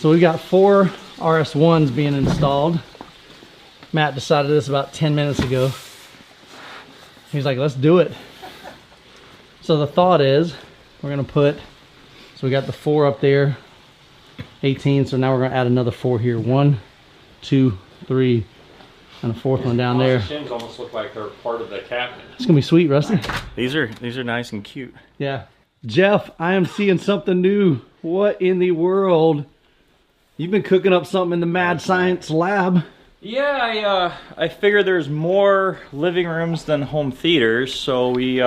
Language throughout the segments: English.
So we got 4 RS1s being installed. Matt decided this about 10 minutes ago. He's like, let's do it. So the thought is, we're gonna put, so we got the 4 up there, 18, so now we're gonna add another 4 here. 1, 2, 3, and a 4th one down there. The shims almost look like they're part of the cabinet. It's gonna be sweet, Rusty. These are nice and cute. Yeah. Jeff, I am seeing something new. What in the world? You've been cooking up something in the mad science lab. Yeah, I figure there's more living rooms than home theaters, so we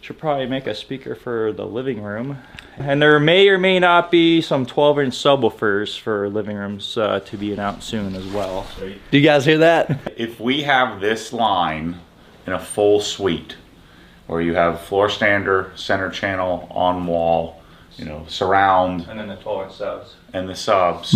should probably make a speaker for the living room. And there may or may not be some 12-inch subwoofers for living rooms to be announced soon as well. Do you guys hear that? If we have this line in a full suite, where you have floor stander, center channel, on wall, you know, surround, And then the 12-inch subs. and the subs,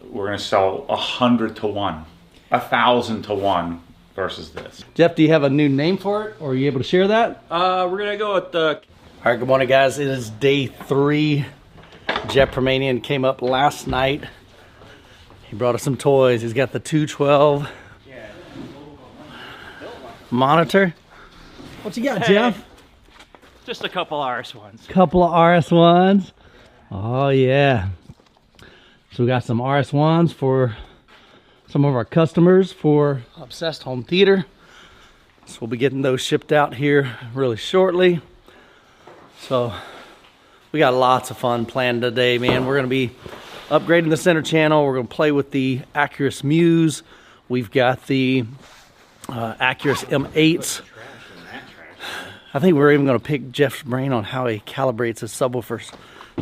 we're gonna sell 100 to 1, 1,000 to 1 versus this. Jeff, do you have a new name for it, or are you able to share that? We're gonna go with the... All right, good morning, guys. It is day 3. Jeff Permanian came up last night. He brought us some toys. He's got the 212 monitor. What you got, Jeff? Just a couple RS1s. Couple of RS1s. Oh, yeah. So we got some RS1s for some of our customers for Obsessed Home Theater. So we'll be getting those shipped out here really shortly. So we got lots of fun planned today, man. We're gonna be upgrading the center channel. We're gonna play with the Acurus Muse. We've got the Acurus M8s. I think we're even gonna pick Jeff's brain on how he calibrates his subwoofers.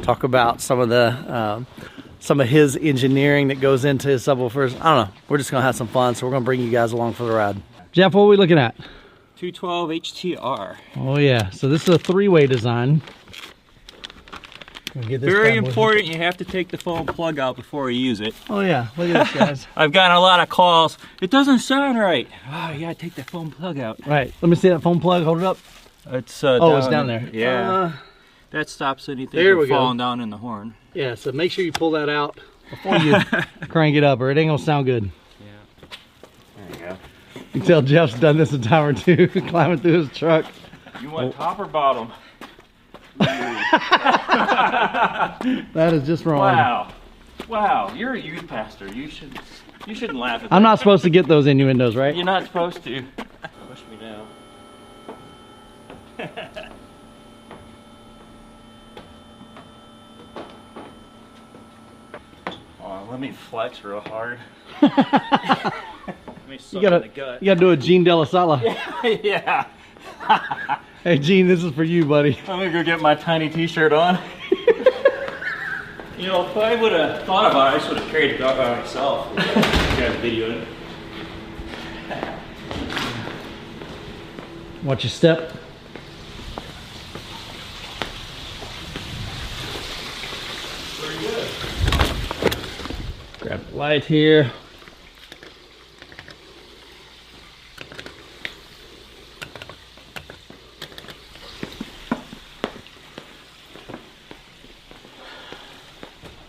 Talk about some of his engineering that goes into his subwoofers. I don't know. We're just gonna have some fun, so we're gonna bring you guys along for the ride. Jeff, what are we looking at? 212 HTR. Oh yeah, so this is a 3-way design. Get this Very bad boy. important, you have to take the phone plug out before you use it. Oh yeah, look at this, guys. I've gotten a lot of calls. It doesn't sound right. Oh, you gotta take the phone plug out. Right, let me see that phone plug, hold it up. It's it's down there. Yeah. That stops anything there from we go. falling down in the horn. Yeah, so make sure you pull that out before you crank it up, or it ain't gonna sound good. Yeah. There you go. You can tell Jeff's done this a time or two, climbing through his truck. You want top or bottom? That is just wrong. Wow. Wow, you're a youth pastor. You shouldn't laugh at that. I'm not supposed to get those innuendos, right? You're not supposed to. Push me down. Oh, let me flex real hard. Let me suck in the gut. You gotta do a Gene Della Sala. Yeah. Hey Gene, this is for you, buddy. I'm gonna go get my tiny t-shirt on. You know, if I would have thought about it, I just would have carried it out by myself. You guys videoed it. Watch your step. Very good. Grab the light here.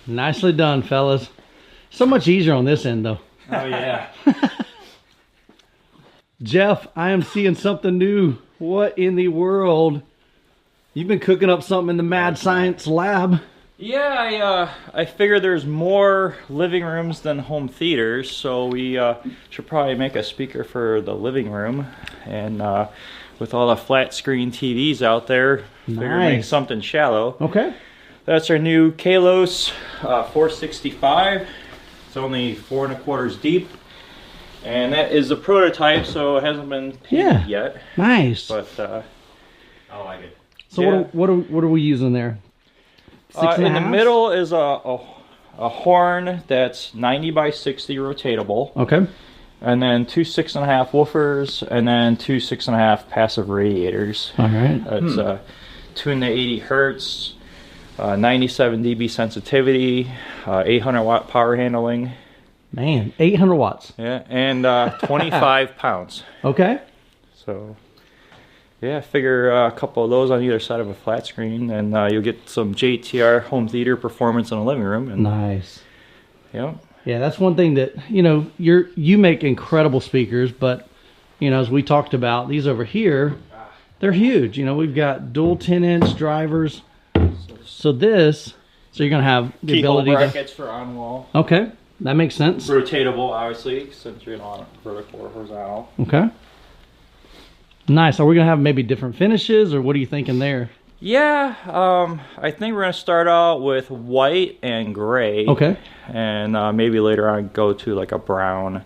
Nicely done, fellas. So much easier on this end, though. Oh, yeah. Jeff, I am seeing something new. What in the world? You've been cooking up something in the mad science lab. Yeah, I figure there's more living rooms than home theaters, so we should probably make a speaker for the living room. And with all the flat screen TVs out there, figure make something shallow. Okay. That's our new Kaos 465. It's only 4 1/4 deep. And that is a prototype, so it hasn't been painted yet. Nice. But I like it. So what are we using there? In the middle is a horn that's 90 by 60 rotatable. Okay. And then 2 6.5 woofers, and then 2 6.5 passive radiators. All right. It's tuned to 80 hertz, 97 dB sensitivity, 800 watt power handling. Man, 800 watts. Yeah, and 25 pounds. Okay. So, yeah, figure a couple of those on either side of a flat screen, and you'll get some JTR home theater performance in a living room. And Nice. Yep. Yeah, that's one thing that, you know, you make incredible speakers, but, you know, as we talked about, these over here, they're huge. You know, we've got dual 10-inch drivers. So you're going to have the ability brackets for on wall. Okay, that makes sense. Rotatable, obviously, since you're on vertical or horizontal. Okay. Nice. Are we going to have maybe different finishes, or what are you thinking there? Yeah, I think we're going to start out with white and gray. Okay. And maybe later on go to like a brown.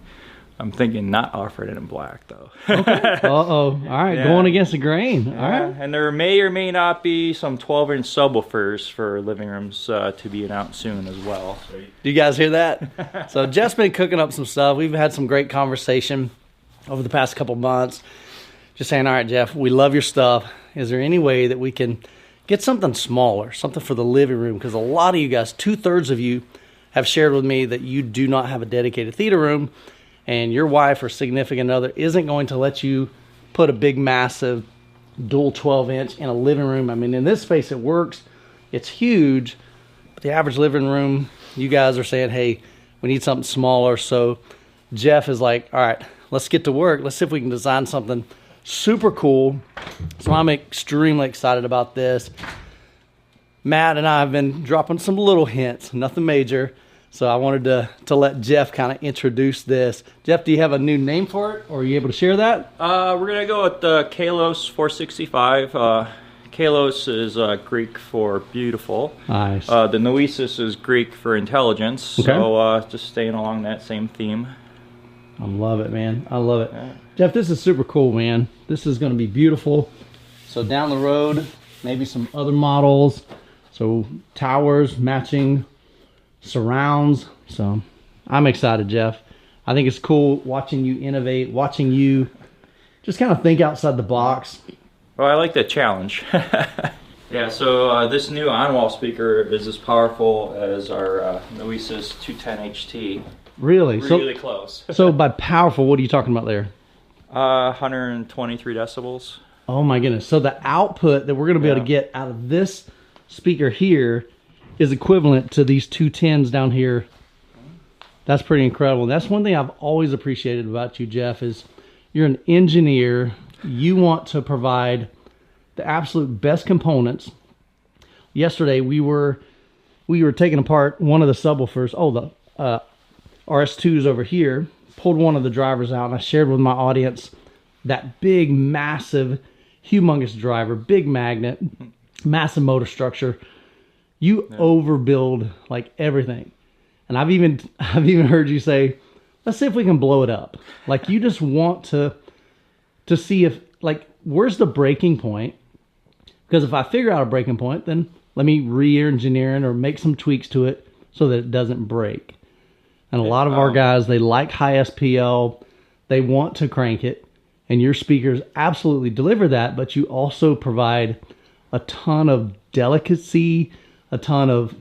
I'm thinking not offer it in black, though. Okay. Uh-oh. All right, Yeah. going against the grain. Yeah. All right. And there may or may not be some 12-inch subwoofers for living rooms to be announced soon as well. Do you guys hear that? So Jeff's been cooking up some stuff. We've had some great conversation over the past couple months. Just saying, all right, Jeff, we love your stuff. Is there any way that we can get something smaller, something for the living room? Because a lot of you guys, 2/3 of you, have shared with me that you do not have a dedicated theater room, and your wife or significant other isn't going to let you put a big, massive dual 12-inch in a living room. I mean, in this space, it works. It's huge. But the average living room, you guys are saying, hey, we need something smaller. So Jeff is like, all right, let's get to work. Let's see if we can design something super cool. So I'm extremely excited about this. Matt and I have been dropping some little hints, nothing major. So I wanted to let Jeff kind of introduce this. Jeff, do you have a new name for it, or are you able to share that? We're going to go with the Kaos 465. Kalos is Greek for beautiful. Nice. The Noesis is Greek for intelligence. Okay. So just staying along that same theme. I love it, man. I love it. Yeah. Jeff, this is super cool, man. This is going to be beautiful. So down the road, maybe some other models. So towers, matching surrounds. So I'm excited, Jeff. I think it's cool watching you innovate, watching you just kind of think outside the box. Well, I like the challenge. Yeah, so this new on-wall speaker is as powerful as our Noesis 210 HT. Really? Really close. So by powerful, what are you talking about there? 123 decibels. Oh my goodness. So the output that we're going to be able to Yeah. get out of this speaker here is equivalent to these 210s down here. That's pretty incredible. That's one thing I've always appreciated about you, Jeff, is you're an engineer. You want to provide the absolute best components. Yesterday we were taking apart one of the subwoofers. Oh, the RS2s over here. Pulled one of the drivers out, and I shared with my audience that big, massive, humongous driver, big magnet, massive motor structure. You overbuild like everything. And I've even heard you say, let's see if we can blow it up. Like, you just want to see if, like, where's the breaking point? Because if I figure out a breaking point, then let me re-engineer it or make some tweaks to it so that it doesn't break. And a lot of our guys, they like high SPL. They want to crank it. And your speakers absolutely deliver that, but you also provide a ton of delicacy, a ton of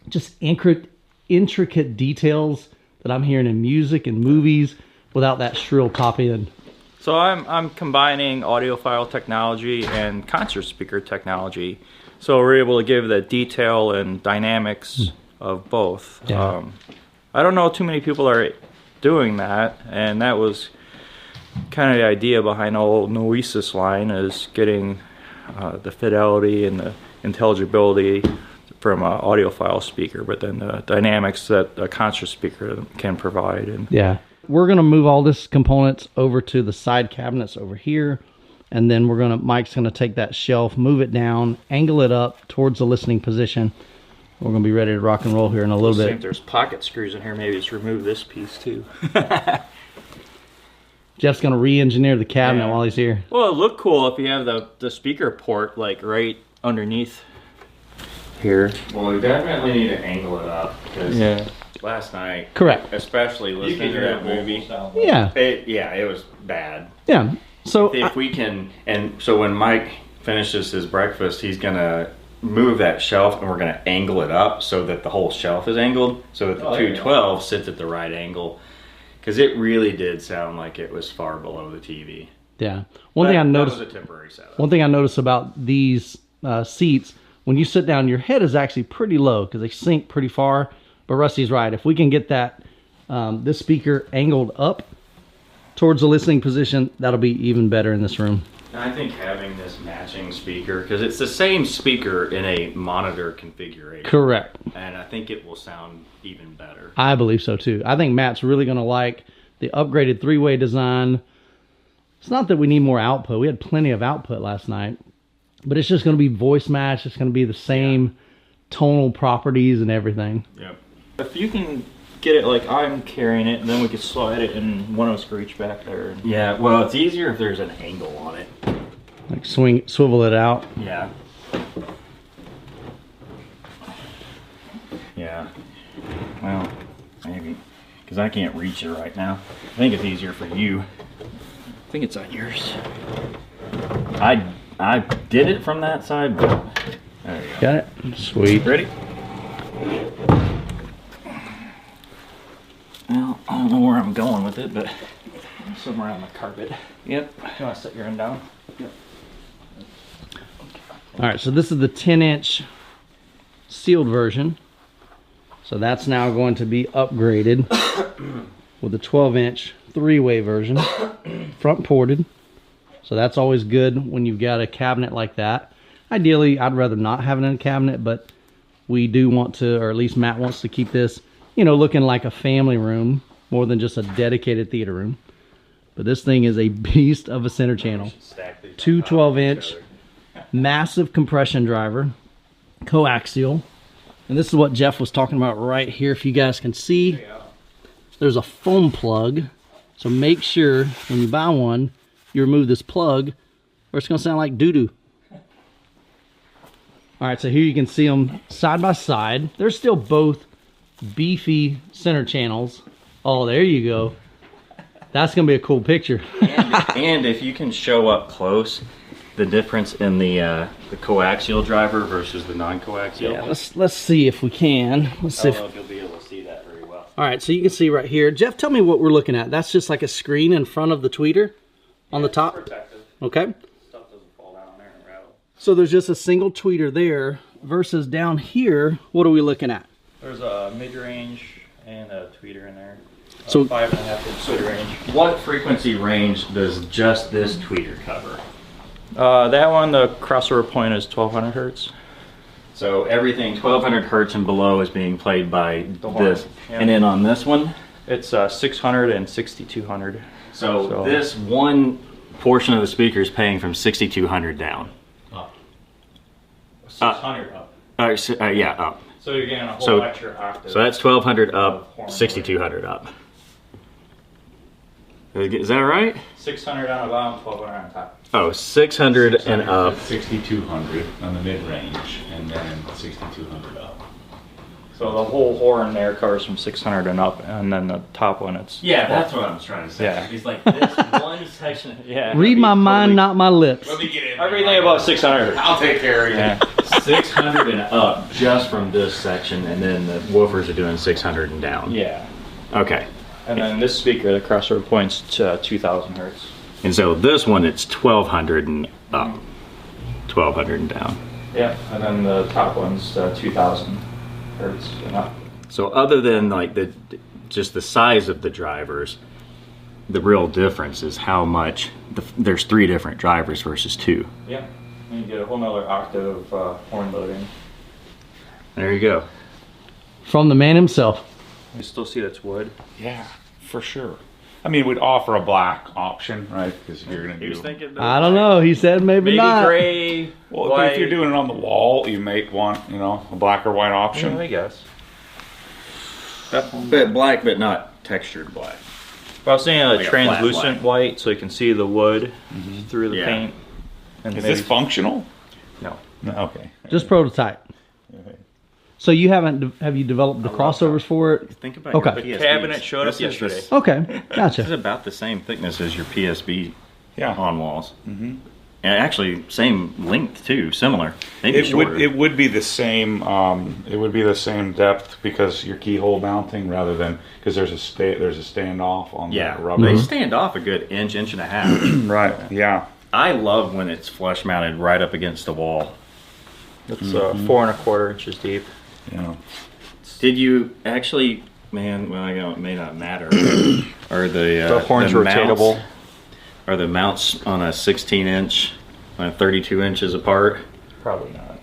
just intricate details that I'm hearing in music and movies without that shrill pop in. So I'm combining audiophile technology and concert speaker technology. So we're able to give the detail and dynamics of both. Yeah. I don't know too many people are doing that, and that was kind of the idea behind the whole Noesis line, is getting the fidelity and the intelligibility from an audiophile speaker, but then the dynamics that a concert speaker can provide. And yeah, we're gonna move all this components over to the side cabinets over here, and then Mike's gonna take that shelf, move it down, angle it up towards the listening position. We're gonna be ready to rock and roll here in a little see bit. if there's pocket screws in here. Maybe just remove this piece too. Jeff's gonna re-engineer the cabinet Yeah. while he's here. Well, it'd look cool if you have the speaker port like right underneath here. Well, we definitely need to angle it up because Yeah. last night, Correct. especially listening to that movie, Yeah. it was bad. Yeah. So If we can, and so when Mike finishes his breakfast, he's gonna move that shelf and we're gonna angle it up so that the whole shelf is angled, so that the 212 sits at the right angle. Because it really did sound like it was far below the TV. yeah. One thing I noticed. That was a temporary setup. One thing I noticed about these seats, when you sit down, your head is actually pretty low because they sink pretty far. But Rusty's right. If we can get that this speaker angled up towards the listening position, that'll be even better in this room. I think having this matching speaker, because it's the same speaker in a monitor configuration. Correct. And I think it will sound even better. I believe so too. I think Matt's really going to like the upgraded three-way design. It's not that we need more output. We had plenty of output last night. But it's just going to be voice match. It's going to be the same tonal properties and everything. Yep. If you can get it like I'm carrying it, and then we could slide it and one of us could reach back there. Yeah, well, it's easier if there's an angle on it. Like swivel it out. Yeah. Yeah. Well, maybe. Because I can't reach it right now. I think it's easier for you. I think it's on yours. I did it from that side, but there you go. Got it? Sweet. Ready? Well, I don't know where I'm going with it, but Somewhere on the carpet. yep. You want to set your end down? Yep. All right, so this is the 10-inch sealed version. So that's now going to be upgraded with a 12-inch three-way version, front ported. So that's always good when you've got a cabinet like that. Ideally, I'd rather not have it in a cabinet, but we do want to, or at least Matt wants to keep this, you know, looking like a family room more than just a dedicated theater room. But this thing is a beast of a center channel. Two 12-inch, massive compression driver, coaxial. And this is what Jeff was talking about right here. If you guys can see, there's a foam plug. So make sure when you buy one, you remove this plug or it's gonna sound like doo-doo. All right, so here you can see them side by side. They're still both beefy center channels. Oh, there you go. That's gonna be a cool picture. And if you can show up close, the difference in the coaxial driver versus the non-coaxial. Yeah, let's see if we can. Let's see. I don't know if you'll be able to see that very well. All right, so you can see right here. Jeff, tell me what we're looking at. That's just like a screen in front of the tweeter on the top. Protective. Okay. Stuff doesn't fall down there and rattle. So there's just a single tweeter there versus down here. What are we looking at? There's a mid-range and a tweeter in there. So 5.5-inch mid-range. What frequency range does just this tweeter cover? That one, the crossover point is 1200 hertz. So everything 1200 hertz and below is being played by horn, this. yeah. And then on this one? It's 600 and 6200. So this one portion of the speaker is paying from 6200 down. Up. 600 up. Yeah, up. So you're getting a whole extra octave. So that's 1200 up, horn 6200 up. Is that right? 600 on the bottom, 1200 on top. Oh, 600 and up. 6200 on the mid-range, and then 6200 up. So the whole horn there covers from 600 and up, and then the top one, it's... Yeah, that's what I was trying to say. Yeah. It's like this one section. Yeah. read my mind, not my lips. Let me get in. Everything about 600. I'll take care of you. Yeah. 600 and up just from this section, and then the woofers are doing 600 and down. Yeah. Okay. And then this speaker, the crossover point's to 2000 hertz. And so this one, it's 1200 and up, 1200 and down. Yeah. And then the top one's 2000 hertz and up. So other than like just the size of the drivers, the real difference is how much, there's 3 different drivers versus 2. Yeah. And you get a whole nother octave of horn loading. There you go. From the man himself. You still see that's wood. Yeah, for sure. I mean, we'd offer a black option, right? Because if you're going to He was do... thinking I don't know. He said maybe not. gray, Well, white. if you're doing it on the wall, you may want, you know, a black or white option. I guess. But black, but not textured black. But I was saying Like a flat translucent black. white, so you can see the wood through the Yeah. paint. And Is maybe- this functional? No. No, okay. Just prototype. So you have you developed the crossovers for it? Think about Okay. your The PSBs. cabinet showed up This is yesterday. Okay, This is gotcha. about the same thickness as your PSB Yeah. on walls. And actually, same length too, similar. Maybe shorter. It would be the same. It would be the same depth because your keyhole mounting rather than because there's a standoff on Yeah, the rubber. they stand off a good inch and a half. Right. Yeah. I love when it's flush mounted right up against the wall. It's 4 1/4 inches deep. Yeah. Did you actually, man? Well, I know it may not matter. Are The horns rotatable? Mounts, are the mounts on a 16-inch, 32 inches apart? Probably not.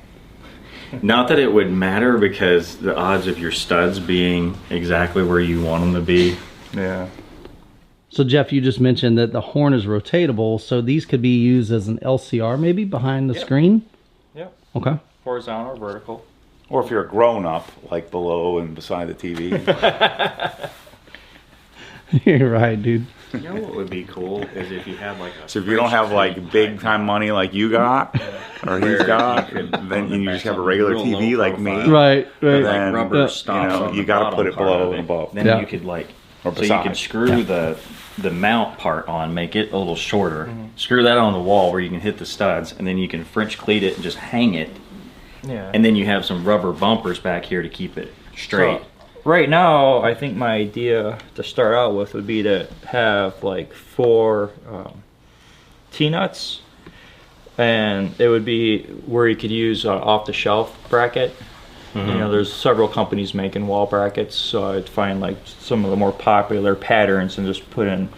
Not that it would matter, because the odds of your studs being exactly where you want them to be. Yeah. So Jeff, you just mentioned that the horn is rotatable, so these could be used as an LCR maybe behind the screen? Yep. Okay. Horizontal or vertical. Or if you're a grown-up, like below and beside the TV. You're right, dude. You know what would be cool is if you had like a... So if you don't have like big time money like you got, or he's got, then you just have a regular TV like me. Right, right. Like rubber stops you got to put it below and above. Then you could like... Or so you could screw the mount part on, make it a little shorter. Screw that on the wall where you can hit the studs, and then you can French cleat it and just hang it. Yeah. And then you have some rubber bumpers back here to keep it straight. So, right now, I think my idea to start out with would be to have like 4 T-nuts, and it would be where you could use off-the-shelf bracket. You know, there's several companies making wall brackets, so I'd find like some of the more popular patterns and just put in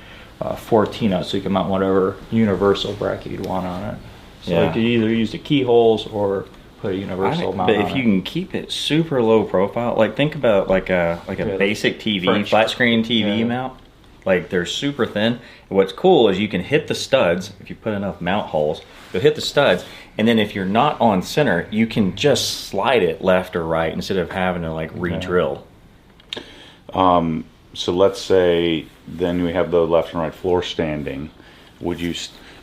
4 T-nuts so you can mount whatever universal bracket you'd want on it. So you could either use the keyholes or put a universal mount on it. But if you can keep it super low profile, like think about like a basic TV, flat screen TV mount. Like they're super thin. And what's cool is you can hit the studs if you put enough mount holes. You'll hit the studs, and then if you're not on center, you can just slide it left or right instead of having to like re-drill. So let's say then we have the left and right floor standing. Would you,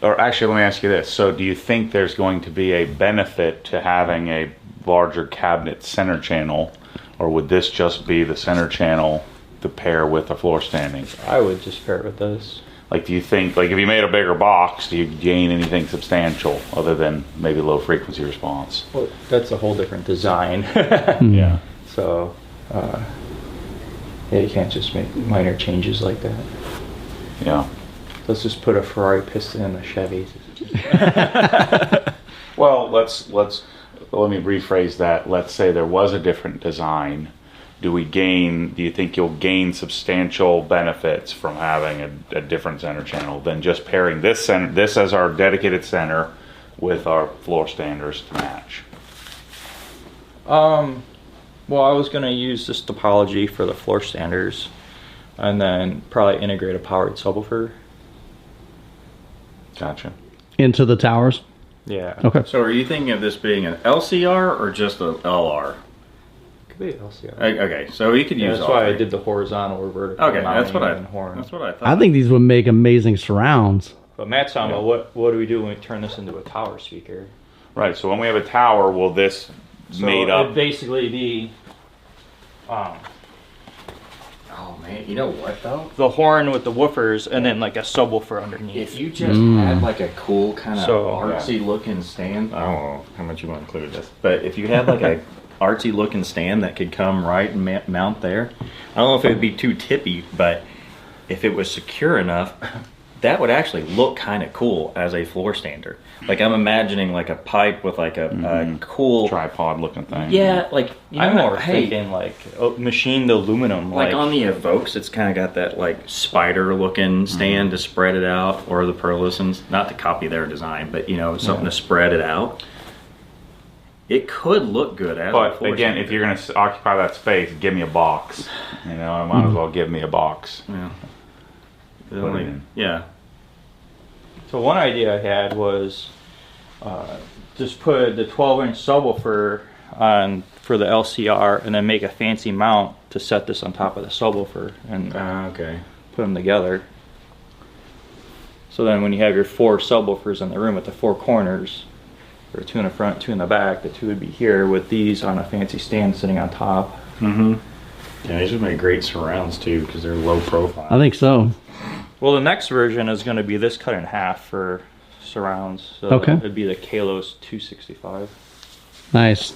or actually let me ask you this. So do you think there's going to be a benefit to having a larger cabinet center channel, or would this just be the center channel to pair with a floor standing? I would just pair it with this. Like, do you think, like, if you made a bigger box, do you gain anything substantial other than maybe low frequency response? Well, that's a whole different design. Yeah. So, yeah, you can't just make minor changes like that. Yeah. Let's just put a Ferrari piston in a Chevy. Well, let me rephrase that. Let's say there was a different design. Do you think you'll gain substantial benefits from having a different center channel than just pairing this as our dedicated center with our floor standers to match? Well, I was going to use this topology for the floor standers and then probably integrate a powered subwoofer. Gotcha. Into the towers? Yeah. Okay. So are you thinking of this being an LCR or just a LR? Could be LCR. Okay, so you could use that's all why I three. did the horizontal or vertical. Okay, that's what I thought. I think these would make amazing surrounds. But Matt's talking about what do we do when we turn this into a tower speaker? Right, so when we have a tower, will this made up... It'd basically be Oh man, you know what though? the horn with the woofers and then like a subwoofer underneath. If you just had like a cool kind of So, artsy looking stand, I don't know how much you want to include this, but if you had like a artsy looking stand that could come right and mount there, I don't know if it would be too tippy, but if it was secure enough, that would actually look kind of cool as a floor stander. Like I'm imagining like a pipe with like a cool tripod looking thing. Yeah, like you know, I'm more thinking like machined aluminum. Like on the Evokes, it's kind of got that like spider looking stand to spread it out, or the Perlisons, not to copy their design, but you know, something to spread it out. It could look good as But again, if you're going to occupy that space, give me a box. You know, I might as well give me a box. Yeah. Put it in. Yeah. So one idea I had was just put the 12-inch subwoofer on for the LCR and then make a fancy mount to set this on top of the subwoofer and Okay. put them together. So then when you have your 4 subwoofers in the room at the 4 corners, or 2 in the front, 2 in the back, the 2 would be here with these on a fancy stand sitting on top. Mm-hmm. Yeah, these would make great surrounds too because they're low profile. I think so. Well, the next version is going to be this cut in half for surrounds. So Okay. it'd be the Kaos 265. Nice.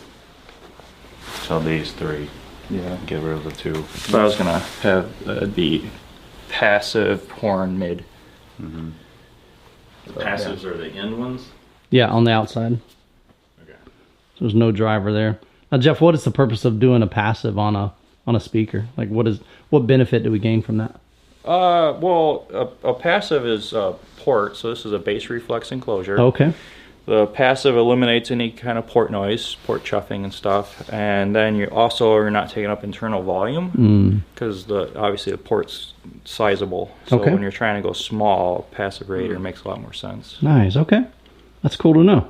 So these 3. Yeah. Get rid of the 2. But I was going to have the passive horn mid. Mm-hmm. The passives are the end ones. Yeah, on the outside. Okay. There's no driver there. Now, Jeff, what is the purpose of doing a passive on a speaker? Like, what benefit do we gain from that? Well, a passive is a port, so this is a bass reflex enclosure. Okay. The passive eliminates any kind of port noise, port chuffing and stuff, and then you also are not taking up internal volume because obviously the port's sizable. So when you're trying to go small, passive radiator makes a lot more sense. Nice. Okay, that's cool to know.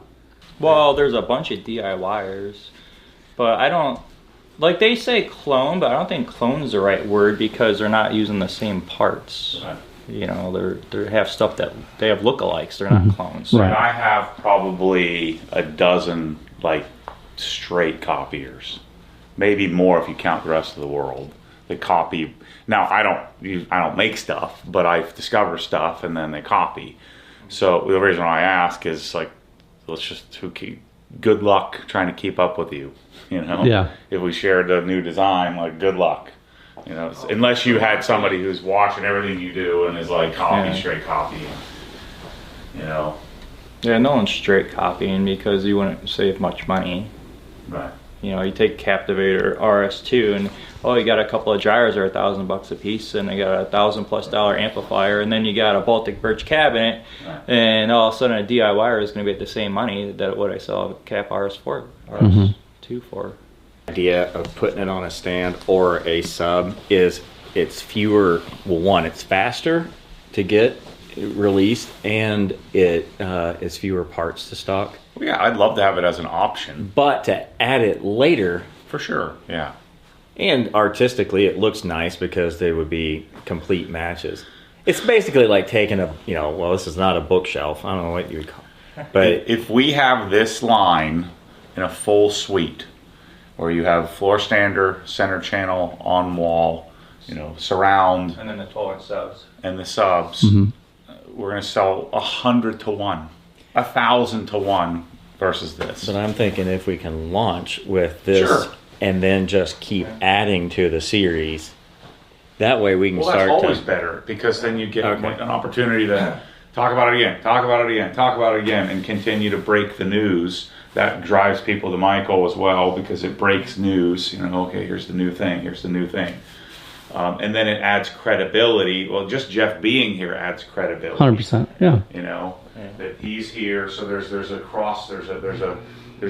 Well, there's a bunch of DIYers, but I don't like they say clone, but I don't think clone is the right word because they're not using the same parts. Right. You know, they have stuff that they have lookalikes. They're not clones. Right. I have probably a dozen like straight copiers, maybe more if you count the rest of the world. They copy. Now I don't make stuff, but I discover stuff and then they copy. So the reason why I ask is like, good luck trying to keep up with you. You know, Yeah. If we shared a new design, like good luck. You know, unless you had somebody who's watching everything you do and is like straight copy. You know. Yeah, no one's straight copying because you wouldn't save much money. Right. You know, you take Captivator RS2 and you got a couple of gyros that are $1,000 a piece, and you got a $1,000+ amplifier, and then you got a Baltic birch cabinet, and all of a sudden a DIYer is going to be at the same money that what I sell a Cap RS2 for. Idea of putting it on a stand or a sub is it's fewer. Well, one, it's faster to get released, and it is fewer parts to stock. Well, yeah, I'd love to have it as an option. But to add it later, For sure, yeah. and artistically, it looks nice because they would be complete matches. It's basically like taking this is not a bookshelf. I don't know what you would call it. But If we have this line in a full suite, where you have floor stander, center channel, on wall, surround, And then the 12-inch subs. and the subs, we're going to sell 100 to 1, 1,000 to 1 versus this. But I'm thinking if we can launch with this Sure. and then just keep adding to the series, that way we can Well, start that's always to... better because then you get Okay. an opportunity to talk about it again, talk about it again, talk about it again, and continue to break the news. That drives people to Michael as well because it breaks news. Okay, here's the new thing, here's the new thing. And then it adds credibility. Well, just Jeff being here adds credibility. 100%. Yeah. That he's here, so there's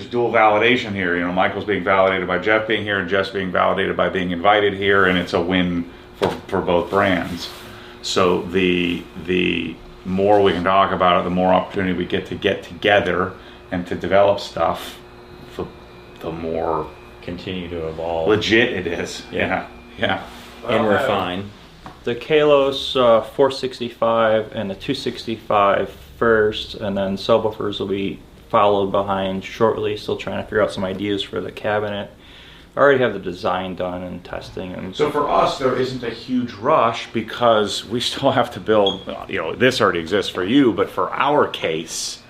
dual validation here. Michael's being validated by Jeff being here, and Jeff's being validated by being invited here, and it's a win for both brands. So the more we can talk about it, the more opportunity we get together and to develop stuff, the more continue to evolve. legit it is. Yeah. Yeah. And refine. The Kalos 465 and the 265 first, and then subwoofers will be followed behind shortly. Still trying to figure out some ideas for the cabinet. I already have the design done and testing. And So for us, there isn't a huge rush because we still have to build, this already exists for you, but for our case,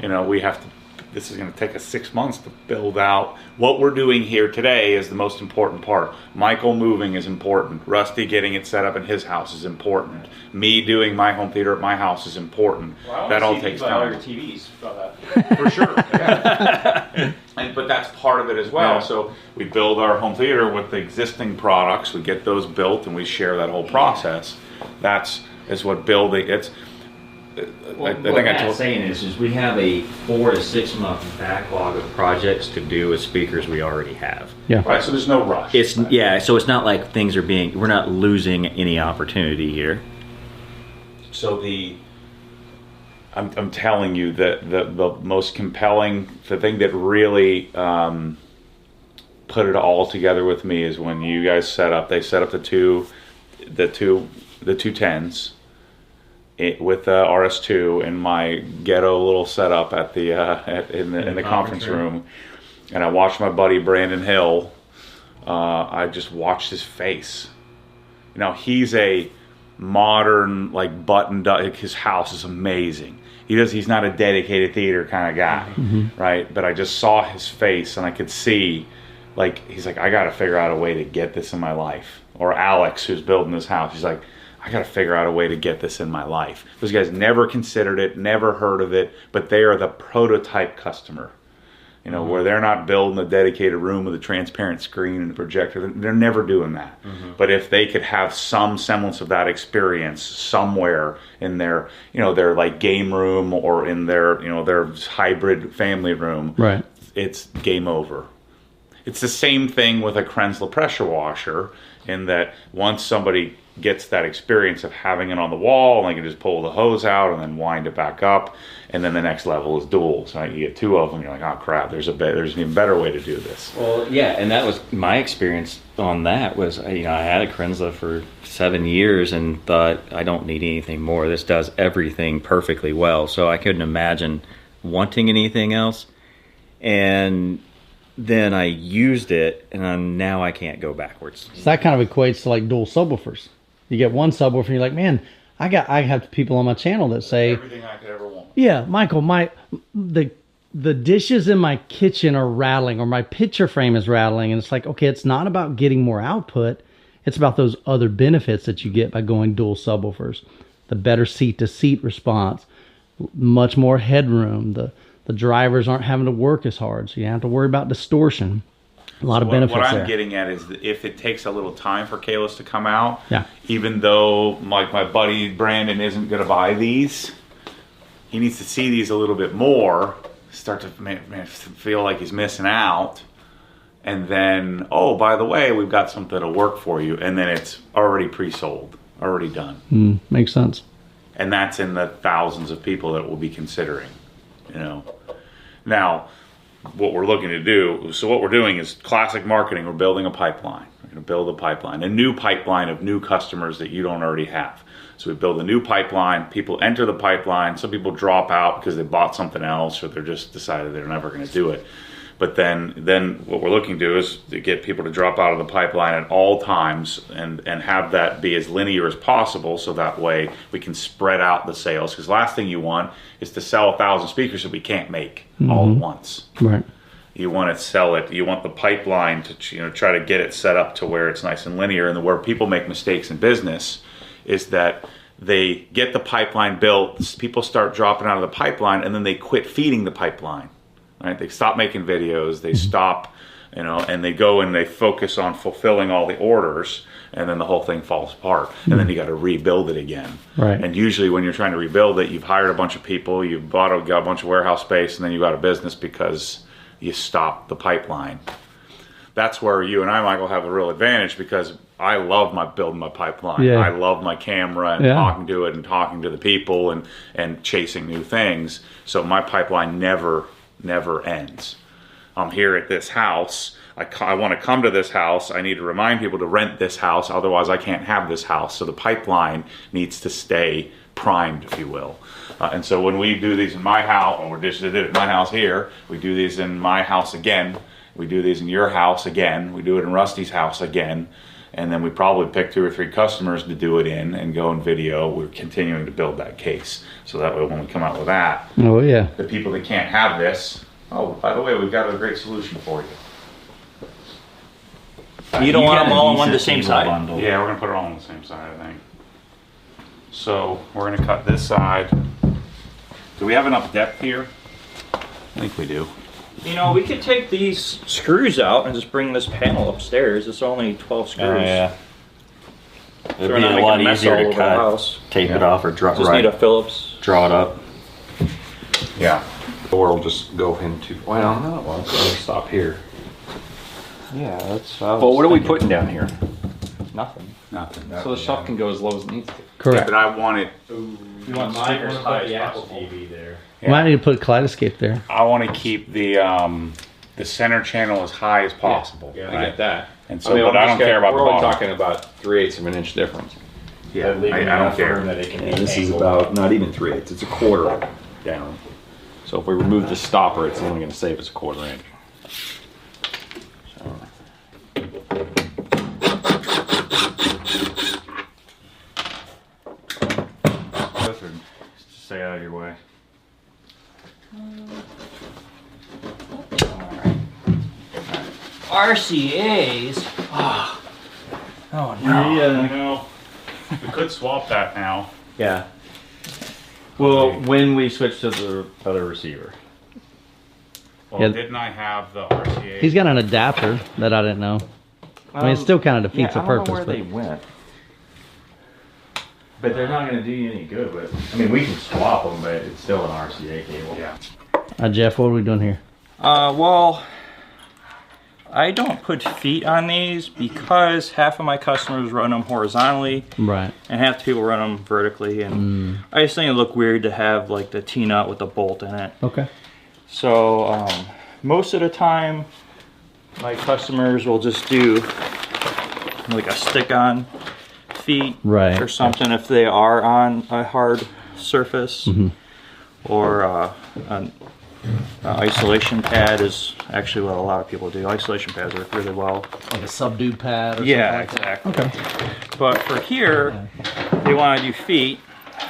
we have to, this is going to take us 6 months to build out. What we're doing here today is the most important part. Michael moving is important. Rusty getting it set up in his house is important. Me doing my home theater at my house is important. That all takes time. TVs about that. For sure. Yeah. But that's part of it as well. Yeah. So we build our home theater with the existing products. We get those built and we share that whole process. Is what building. It's. Well, I what think I Matt's told. saying is we have a 4 to 6 month backlog of projects to do with speakers we already have. Yeah. Right. So there's no rush. So it's not like we're not losing any opportunity here. So I'm telling you that the most compelling, the thing that really put it all together with me is when you guys set up the two 210s with the RS2 in my ghetto little setup at the in the conference room, and I watched my buddy Brandon Hill. I just watched his face. He's a modern, like buttoned up. His house is amazing. He's not a dedicated theater kind of guy, right? But I just saw his face and I could see, he's like, I got to figure out a way to get this in my life. Or Alex, who's building this house, he's like, I got to figure out a way to get this in my life. Those guys never considered it, never heard of it, but they are the prototype customer. You know, where they're not building a dedicated room with a transparent screen and a projector. They're never doing that. But if they could have some semblance of that experience somewhere in their, you know, their like game room or in their, you know, their hybrid family room, Right. it's game over. It's the same thing with a Krensler pressure washer, in that once somebody gets that experience of having it on the wall, and they can just pull the hose out and then wind it back up, and then the next level is duals. Right? You get 2 of them, you're like, oh crap, there's an even better way to do this. Well, yeah, and that was my experience on that. Was, you know, I had a Krensler for 7 years and thought, I don't need anything more. This does everything perfectly well. So I couldn't imagine wanting anything else. And then I used it, and now I can't go backwards. So that kind of equates to like dual subwoofers. You get one subwoofer and you're like, man, I have people on my channel that say Everything I could ever want. yeah, Michael, the dishes in my kitchen are rattling, or my picture frame is rattling, and it's like, okay, it's not about getting more output, it's about those other benefits that you get by going dual subwoofers. The better seat to seat response, much more headroom, the drivers aren't having to work as hard, so you don't have to worry about distortion. A lot of benefits What I'm there. getting at is that if it takes a little time for Kalos to come out, Yeah. even though like my buddy Brandon isn't going to buy these, he needs to see these a little bit more, start to feel like he's missing out, and then, oh, by the way, we've got something to work for you, and then it's already pre-sold, already done. Makes sense. And that's in the thousands of people that will be considering, you know. Now, what we're looking to do, so what we're doing is classic marketing. We're building a pipeline. We're going to build a pipeline, a new pipeline of new customers that you don't already have. So we build a new pipeline. People enter the pipeline. Some people drop out because they bought something else, or they're just decided they're never going to do it. But then what we're looking to do is to get people to drop out of the pipeline at all times, and have that be as linear as possible, so that way we can spread out the sales. Because last thing you want is to sell 1,000 speakers that we can't make all at once. Right. You want to sell it. You want the pipeline to, you know, try to get it set up to where it's nice and linear. And where people make mistakes in business is that they get the pipeline built, people start dropping out of the pipeline, and then they quit feeding the pipeline. Right? They stop making videos, they stop, you know, and they go and they focus on fulfilling all the orders, and then the whole thing falls apart. And then you got to rebuild it again. Right. And usually when you're trying to rebuild it, you've hired a bunch of people, you've got a bunch of warehouse space, and then you got a business because you stopped the pipeline. That's where you and I, Michael, have a real advantage, because I love building my pipeline. Yeah. I love my camera and talking to it and talking to the people and chasing new things. So my pipeline never ends. I'm here at this house. I want to come to this house. I need to remind people to rent this house. Otherwise, I can't have this house. So the pipeline needs to stay primed, if you will. And so when we do these in my house, or we just did it at my house here, we do these in my house again. We do these in your house again. We do it in Rusty's house again. And then we probably pick 2 or 3 customers to do it in and go in video. We're continuing to build that case. So that way when we come out with that, Oh, yeah. the people that can't have this, oh, by the way, we've got a great solution for you. You don't want them all on the same side? Yeah, we're going to put it all on the same side, I think. So we're going to cut this side. Do we have enough depth here? I think we do. You know, we could take these screws out and just bring this panel upstairs. It's only 12 screws. Oh, yeah. So It'd we're be not a making lot mess easier all to over the cut, house. tape it off, or draw Just need a Phillips. draw it up. Yeah. Or we'll just go into, well, no, well, it's gonna stop here. Yeah, that's. Well, what are we putting down here? Nothing. Nothing. So the shelf can go as low as it needs to. Yeah, Correct. but I want it. You want speakers high as possible. TV there. You might need to put Kaleidescape there. I want to keep the center channel as high as possible. Yeah, I get that. And so, but I don't care about the We're only bottom. talking about 3/8 of an inch difference. Yeah, I don't care. That it can And this is about not even 3/8. It's a quarter down. So if we remove the stopper, it's only going to save us a 1/4 inch. Listen, just stay out of your way. RCA's. Oh no. You know, we could swap that now. Yeah. Well, when we switch to the other receiver. Well, Yeah. didn't I have the RCA? He's got an adapter that I didn't know. I mean, it still kind of defeats the I don't know purpose. where But they went. But they're not going to do you any good. But I mean, we can swap them, but it's still an RCA cable. Yeah. Jeff, what are we doing here? Well, I don't put feet on these because half of my customers run them horizontally, Right. and half the people run them vertically, and I just think it look weird to have like the T-nut with the bolt in it. Okay. So most of the time, my customers will just do like a stick-on feet, Right. or something if they are on a hard surface, or an isolation pad is actually what a lot of people do. Isolation pads work really well. Like a subdue pad or Yeah, something like exactly. that. Okay. But for here, they want to do feet.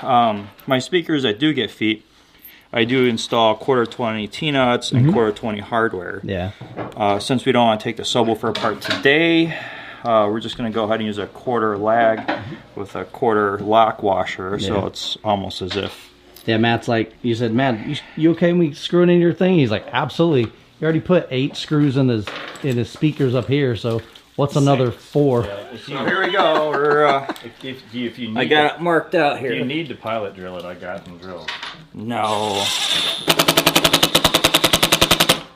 My speakers that do get feet, I do install 1/4-20 T-nuts and 1/4-20 hardware. Yeah. Since we don't want to take the subwoofer apart today, we're just going to go ahead and use a 1/4 lag with a 1/4 lock washer, so it's almost as if. Yeah, Matt's like, you said, Matt, you okay with me screwing in your thing? He's like, absolutely. He already put 8 screws in his speakers up here, so what's another 4? So here we go. We're, If you need I got it marked out here. If you need to pilot drill it, I got them drilled. No.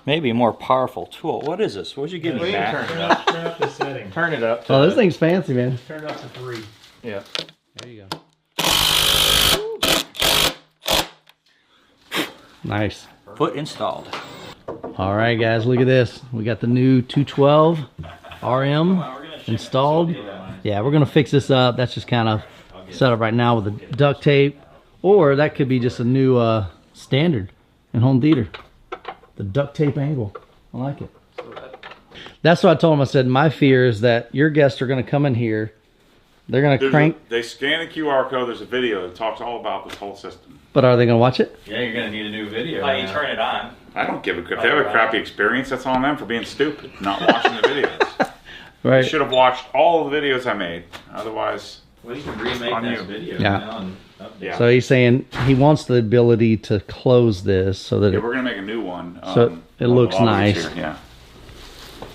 Maybe a more powerful tool. What is this? What'd you give me, Matt? Turn it up. Turn up the setting. Turn it up. Oh, this thing's fancy, man. Turn it up to 3. Yeah. There you go. Nice. Foot installed. All right, guys, look at this. We got the new 212 RM installed. Yeah, we're going to fix this up. That's just kind of set up right now with the duct tape. Or that could be just a new standard in home theater. The duct tape angle. I like it. That's what I told him. I said, my fear is that your guests are going to come in here. They're going to crank. They scan the QR code. There's a video that talks all about this whole system. But are they going to watch it? Yeah, you're gonna need a new video. Why you turn it on? I don't give a crap. If they have a crappy experience, that's on them for being stupid, not watching the videos. Right. You should have watched all the videos I made. Otherwise, Well, you can remake On this you. video Yeah. now and update. yeah. So he's saying he wants the ability to close this so that Yeah, it, we're gonna make a new one. So it looks while we're nice. here, Yeah.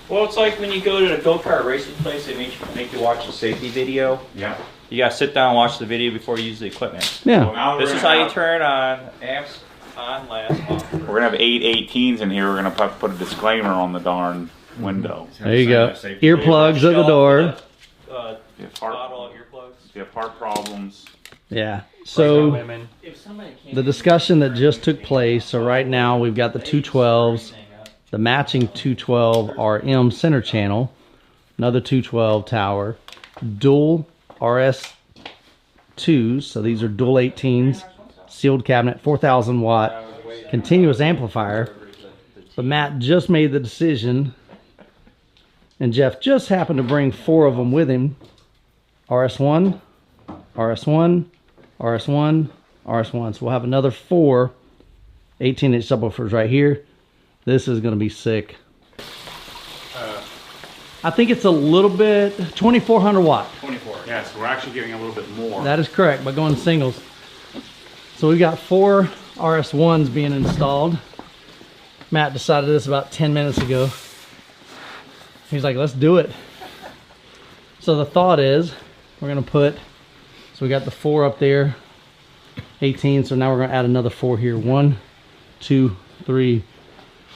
Well, it's like when you go to the go-kart racing place, they make you watch the safety video. Yeah. You gotta sit down and watch the video before you use the equipment. yeah. Well, now This we're is gonna how you have- turn on amps on, last off. We're gonna have 8 18s in here. We're gonna put a disclaimer on the darn window. There you go. Earplugs at the door. If you have heart, Bottle of earplugs. if you have heart problems, Yeah. So Women. If somebody came the discussion that just took place. So right now we've got the 212s, the matching 212 RM center channel, another 212 tower, dual RS2s. So these are dual 18s, sealed cabinet, 4,000 watt, continuous amplifier. But Matt just made the decision, and Jeff just happened to bring 4 of them with him. RS1, RS1, RS1, RS1. So we'll have another 4 18-inch subwoofers right here. This is going to be sick. I think it's a little bit 2,400 watt. 24. Yes, we're actually getting a little bit more. That is correct by going singles. So we've got 4 RS1s being installed. Matt decided this about 10 minutes ago. He's like, let's do it. So the thought is we're going to put, so we got the 4 up there, 18. So now we're going to add another 4 here. 1, 2, 3,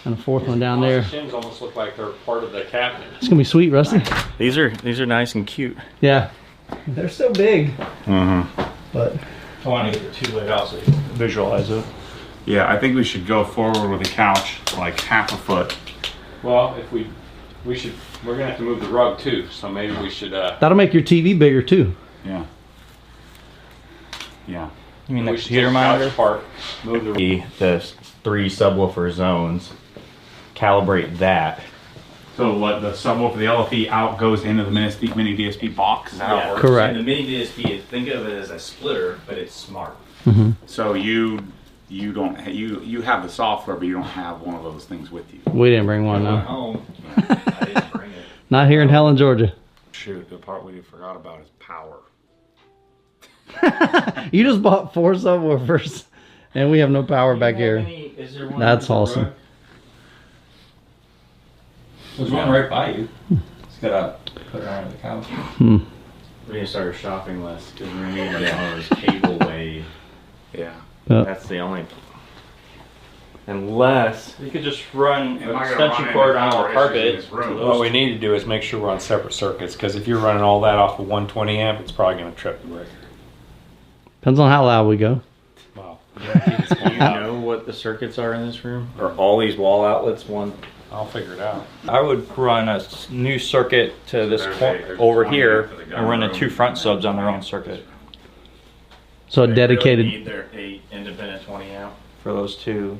and a 4th one down there. Shims almost look like they're part of the cabinet. It's going to be sweet, Rusty. These are nice and cute. Yeah. They're so big. But I want to get the 2 laid out so you can visualize it. Yeah, I think we should go forward with a couch like half a foot. Well, if we're gonna have to move the rug too, so maybe we should. that'll make your TV bigger too. Yeah. Yeah. You mean the we should computer take the couch monitor? apart, move the. The 3 subwoofer zones. Calibrate that. So what the subwoofer, the LFE out goes into the mini DSP box. Is that how it works? Correct. And the mini DSP, think of it as a splitter, but it's smart. So you don't you have the software, but you don't have one of those things with you. We didn't bring one, I went no. home. I didn't bring it. Not here in Helen, Georgia. Shoot, the part we forgot about is power. You just bought 4 subwoofers, and we have no power back here. Is there one That's under the awesome. rug? There's one right by you. Just gotta put it under the couch. We need to start a shopping list because we're gonna need one of those cable way. Yeah. That's the only. Unless You could just run an extension cord on the carpet. What we need to do is make sure we're on separate circuits, because if you're running all that off of 120 amp, it's probably going to trip the breaker. Depends on how loud we go. Wow. do you know what the circuits are in this room? Are all these wall outlets one? I'll figure it out. I would run a new circuit to this over here and run the 2 front subs on their own circuit So a They dedicated. really need their 8 independent 20 amp. for those 2.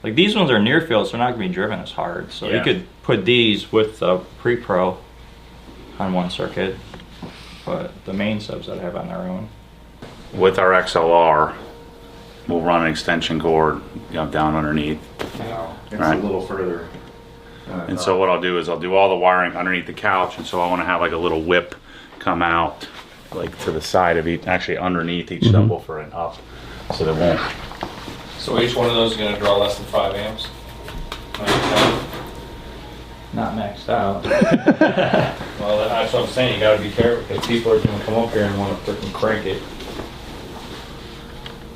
Like these ones are near field, so they're not gonna be driven as hard. So you Yeah. could put these with the pre-pro on one circuit, but the main subs that have on their own. With our XLR, we'll run an extension cord, down underneath. It's Right. a little further. And so what I'll do is I'll do all the wiring underneath the couch, and so I want to have like a little whip come out like to the side of each, actually underneath each subwoofer and up, so they won't. So each one of those is going to draw less than 5 amps? Not maxed out. Well, that's what I'm saying. You got to be careful, because people are going to come up here and want to freaking crank it.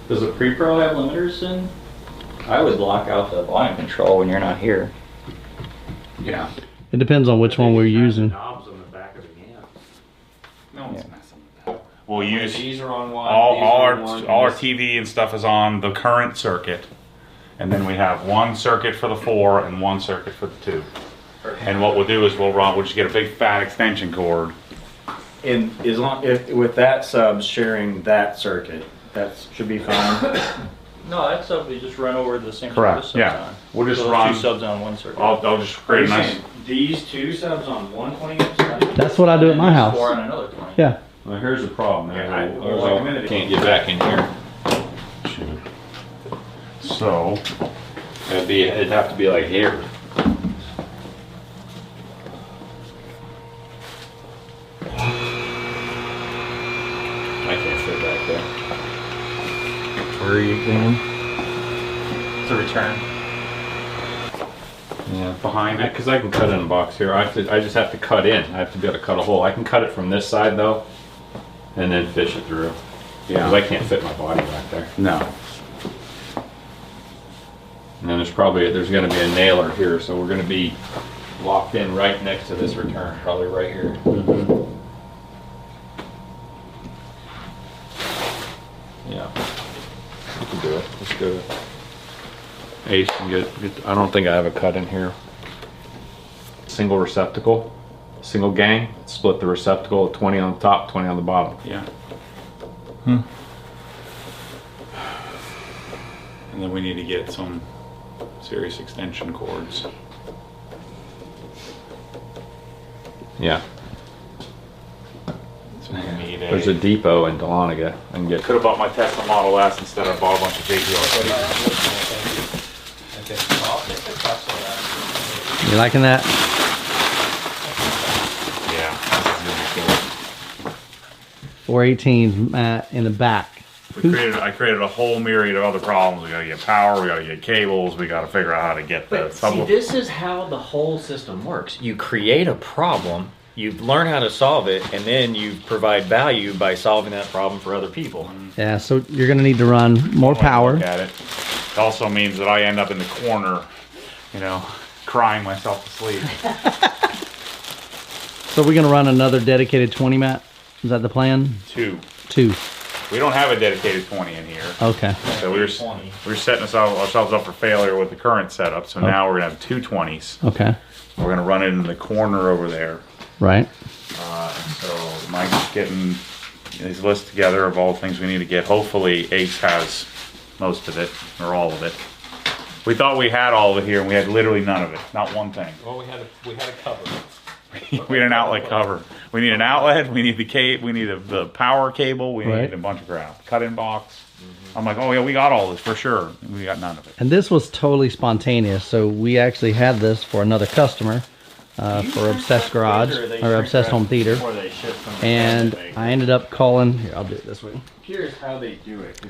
Does the pre-pro have limiters in? I would block out the volume control when you're not here. Yeah. It depends on which one we're using. Knobs on the back of the amp. No one's messing with that. We'll use These are on one. all these our are on one, all our these- TV and stuff is on the current circuit, and then we have one circuit for the 4 and one circuit for the 2. And what we'll do is we'll just get a big fat extension cord. And as long if with that sub sharing that circuit, that should be fine. No, that sub we just run over the same Correct, subs yeah. on. We'll just So those run- 2 subs on one circuit. I'll just create a nice. These 2 subs on 120 amp side? That's what I do at my house. 4 on another 20. Yeah. Well, here's the problem. Yeah, Can't get back in here. So It'd have to be like here. I can't fit back there. Where are you going? To return. Yeah, behind it. because I can cut in a box here. I just have to cut in. I have to be able to cut a hole. I can cut it from this side though, and then fish it through. Because I can't fit my body back there. No. And then there's going to be a nailer here, so we're going to be locked in right next to this return, probably right here. Yeah, we can do it. Let's do it. Ace, I don't think I have a cut in here. Single receptacle, single gang. Split the receptacle, 20 on the top, 20 on the bottom. Yeah. And then we need to get some serious extension cords. Yeah. So we need There's a depot in Dahlonega. I can get. Could have bought my Tesla Model S instead of bought a bunch of JTR. You liking that? Yeah. 418s, Matt, in the back. I created a whole myriad of other problems. We gotta get power, we gotta get cables, we gotta figure out how to get the But see, this is how the whole system works. You create a problem, you learn how to solve it, and then you provide value by solving that problem for other people. Yeah, so you're gonna need to run more power. Look at it. It also means that I end up in the corner, crying myself to sleep. So we're gonna run another dedicated 20, Matt? Is that the plan? 2. 2. We don't have a dedicated 20 in here. Okay. So we were setting ourselves up for failure with the current setup. So now we're gonna have 2 20s. Okay. We're gonna run it in the corner over there. Right. So Mike's getting his list together of all the things we need to get. Hopefully Ace has most of it, or all of it. We thought we had all of it here, and we had literally none of it. Not one thing. Well, we had a cover. We had an outlet cover. We need an outlet. We need the cable. We need the power cable. We Right. need a bunch of crap. Cut-in box. I'm like, oh yeah, we got all this for sure. And we got none of it. And this was totally spontaneous. So we actually had this for another customer for Obsessed Garage or Obsessed Home Theater. And I ended up calling. Here, I'll do it this way. Here's how they do it.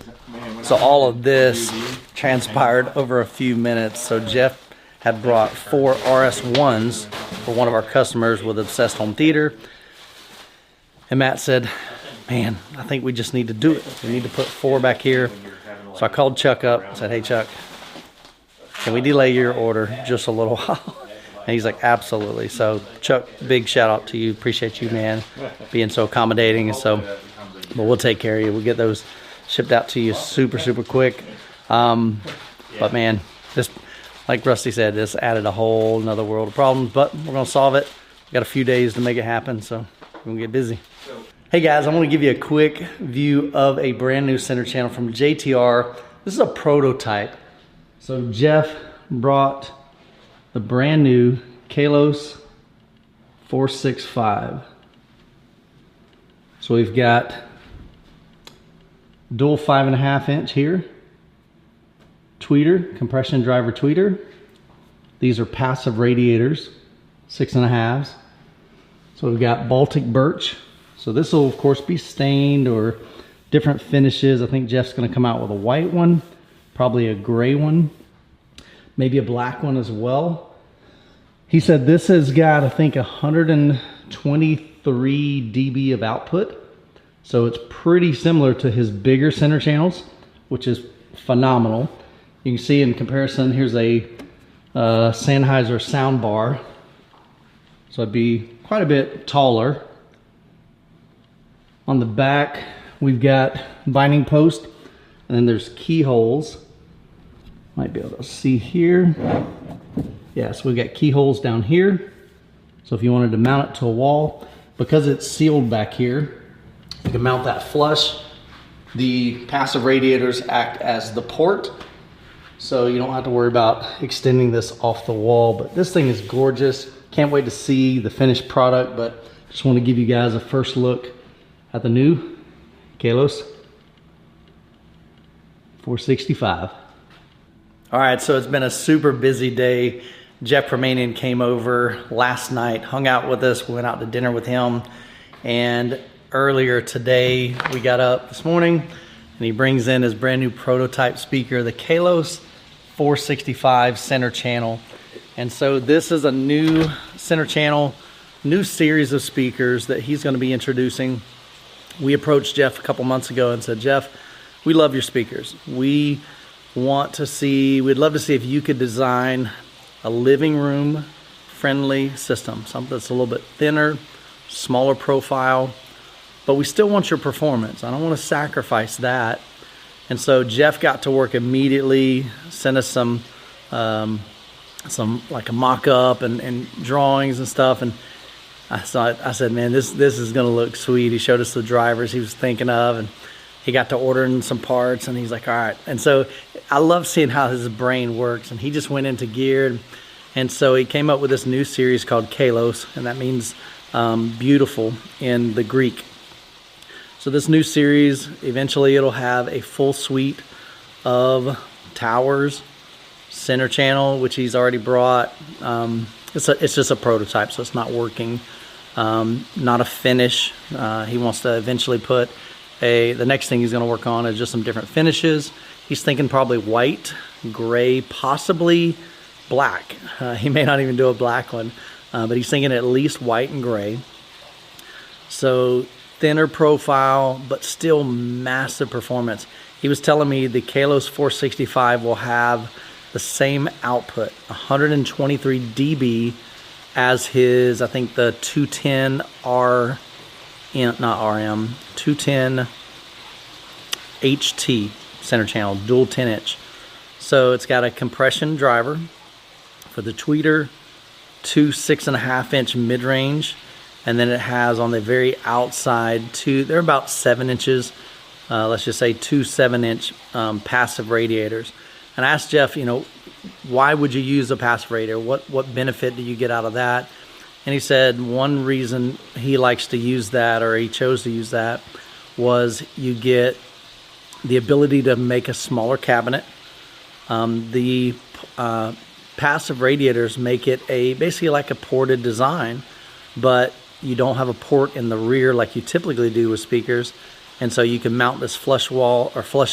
So all of this transpired over a few minutes. So Jeff had brought 4 RS1s for one of our customers with Obsessed Home Theater. And Matt said, man, I think we just need to do it. We need to put 4 back here. So I called Chuck up and said, hey Chuck, can we delay your order just a little while? And he's like, absolutely. So Chuck, big shout out to you. Appreciate you, man, being so accommodating. And so, but we'll take care of you. We'll get those shipped out to you super, super quick. But man, this, like Rusty said, this added a whole nother world of problems, but we're gonna solve it. We got a few days to make it happen, so we're gonna get busy. Hey guys, I want to give you a quick view of a brand new center channel from JTR. This is a prototype. So Jeff brought the brand new Kaos 465. So we've got dual 5.5 inch here, tweeter, compression driver tweeter. These are passive radiators, 6.5s. So we've got Baltic birch. So this will of course be stained or different finishes. I think Jeff's gonna come out with a white one, probably a gray one, maybe a black one as well. He said this has got, I think, 123 dB of output. So it's pretty similar to his bigger center channels, which is phenomenal. You can see in comparison, here's a Sennheiser sound bar. So it'd be quite a bit taller. On the back, we've got binding post, and then there's keyholes. Might be able to see here. Yeah, so we've got keyholes down here. So if you wanted to mount it to a wall, because it's sealed back here, you can mount that flush. The passive radiators act as the port, so you don't have to worry about extending this off the wall. But this thing is gorgeous. Can't wait to see the finished product, but just want to give you guys a first look at the new Kaos 465. All right, so it's been a super busy day. Jeff Permanian came over last night, hung out with us. We went out to dinner with him. And earlier today, we got up this morning and he brings in his brand new prototype speaker, the Kaos 465 center channel. And so this is a new center channel, new series of speakers that he's gonna be introducing. We approached Jeff a couple months ago and said, Jeff, we love your speakers. We'd love to see if you could design a living room friendly system, something that's a little bit thinner, smaller profile, but we still want your performance. I don't want to sacrifice that. And so Jeff got to work immediately, sent us some like a mock-up and drawings and stuff. And I said, man, this is gonna look sweet. He showed us the drivers he was thinking of, and he got to ordering some parts, and he's like, all right. And so I love seeing how his brain works, and he just went into gear. And so he came up with this new series called Kaos, and that means beautiful in the Greek. So this new series, eventually it'll have a full suite of towers, center channel, which he's already brought. It's just a prototype, so it's not working. Not a finish. He wants to eventually put the next thing he's going to work on is just some different finishes. He's thinking probably white, gray, possibly black. He may not even do a black one, but he's thinking at least white and gray. So thinner profile, but still massive performance. He was telling me the Kaos 465 will have the same output, 123 dB, as his, I think the 210 210 HT center channel, dual 10 inch. So it's got a compression driver for the tweeter, 2 6.5 inch mid-range, and then it has on the very outside they're about 7 inches, let's just say 2 7-inch passive radiators. And I asked Jeff, why would you use a passive radiator? What benefit do you get out of that? And he said one reason he likes to use that, or he chose to use that, was you get the ability to make a smaller cabinet. The passive radiators make it basically like a ported design, but you don't have a port in the rear like you typically do with speakers. And so you can mount this flush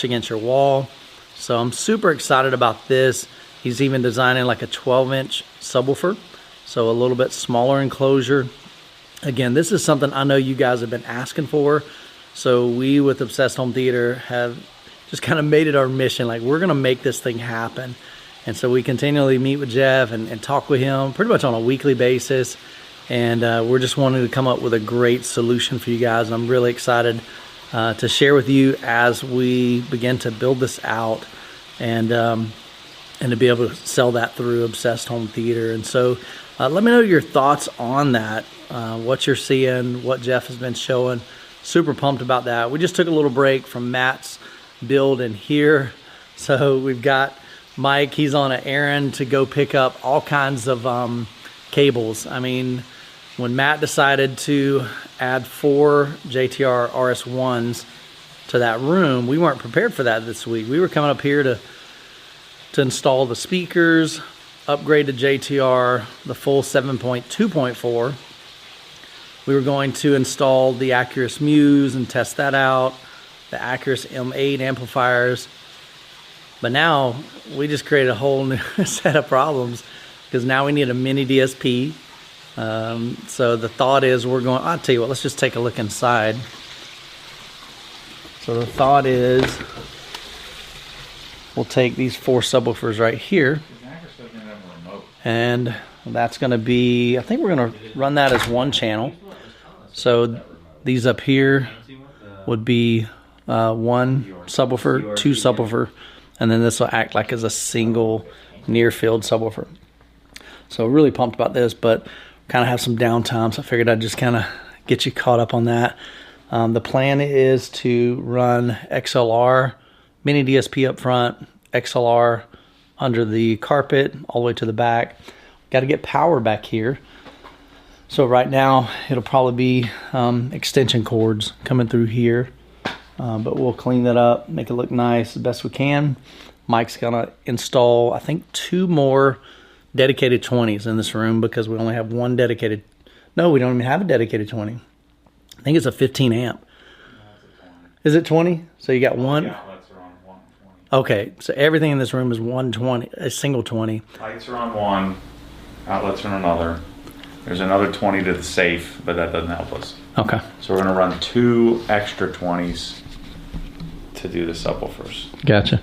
against your wall. So I'm super excited about this. He's even designing like a 12-inch subwoofer So a little bit smaller enclosure. Again, this is something I know you guys have been asking for. So we with Obsessed Home Theater have just kind of made it our mission. Like, we're gonna make this thing happen. And so we continually meet with Jeff and talk with him pretty much on a weekly basis. And we're just wanting to come up with a great solution for you guys. And I'm really excited to share with you as we begin to build this out and to be able to sell that through Obsessed Home Theater. And so let me know your thoughts on that, what you're seeing, what Jeff has been showing. Super pumped about that. We just took a little break from Matt's build in here. So we've got Mike, he's on an errand to go pick up all kinds of cables. I mean, when Matt decided to add 4 JTR RS1s to that room, we weren't prepared for that this week. We were coming up here to install the speakers, upgrade to JTR, the full 7.2.4. We were going to install the Acurus Muse and test that out, the Acurus M8 amplifiers. But now we just created a whole new set of problems because now we need a mini DSP. So the thought is I'll tell you what, let's just take a look inside. So the thought is we'll take these 4 subwoofers right here. And that's going to be, I think we're going to run that as 1 channel. So these up here would be 1 subwoofer, 2 subwoofer, and then this will act like as a single near field subwoofer. So really pumped about this, but kind of have some downtime, so I figured I'd just kind of get you caught up on that. The plan is to run XLR, mini DSP up front, XLR under the carpet, all the way to the back. Got to get power back here. So right now, it'll probably be extension cords coming through here. But we'll clean that up, make it look nice as best we can. Mike's gonna install, I think, 2 more dedicated 20s in this room because we only have 1 dedicated. No, we don't even have a dedicated 20. I think it's a 15 amp. Is it 20? So you got 1? Yeah, outlets are on 120. Okay, so everything in this room is 120, a single 20. Lights are on 1, outlets are on another. There's another 20 to the safe, but that doesn't help us. Okay. So we're gonna run 2 extra 20s to do the subwoofers. Gotcha.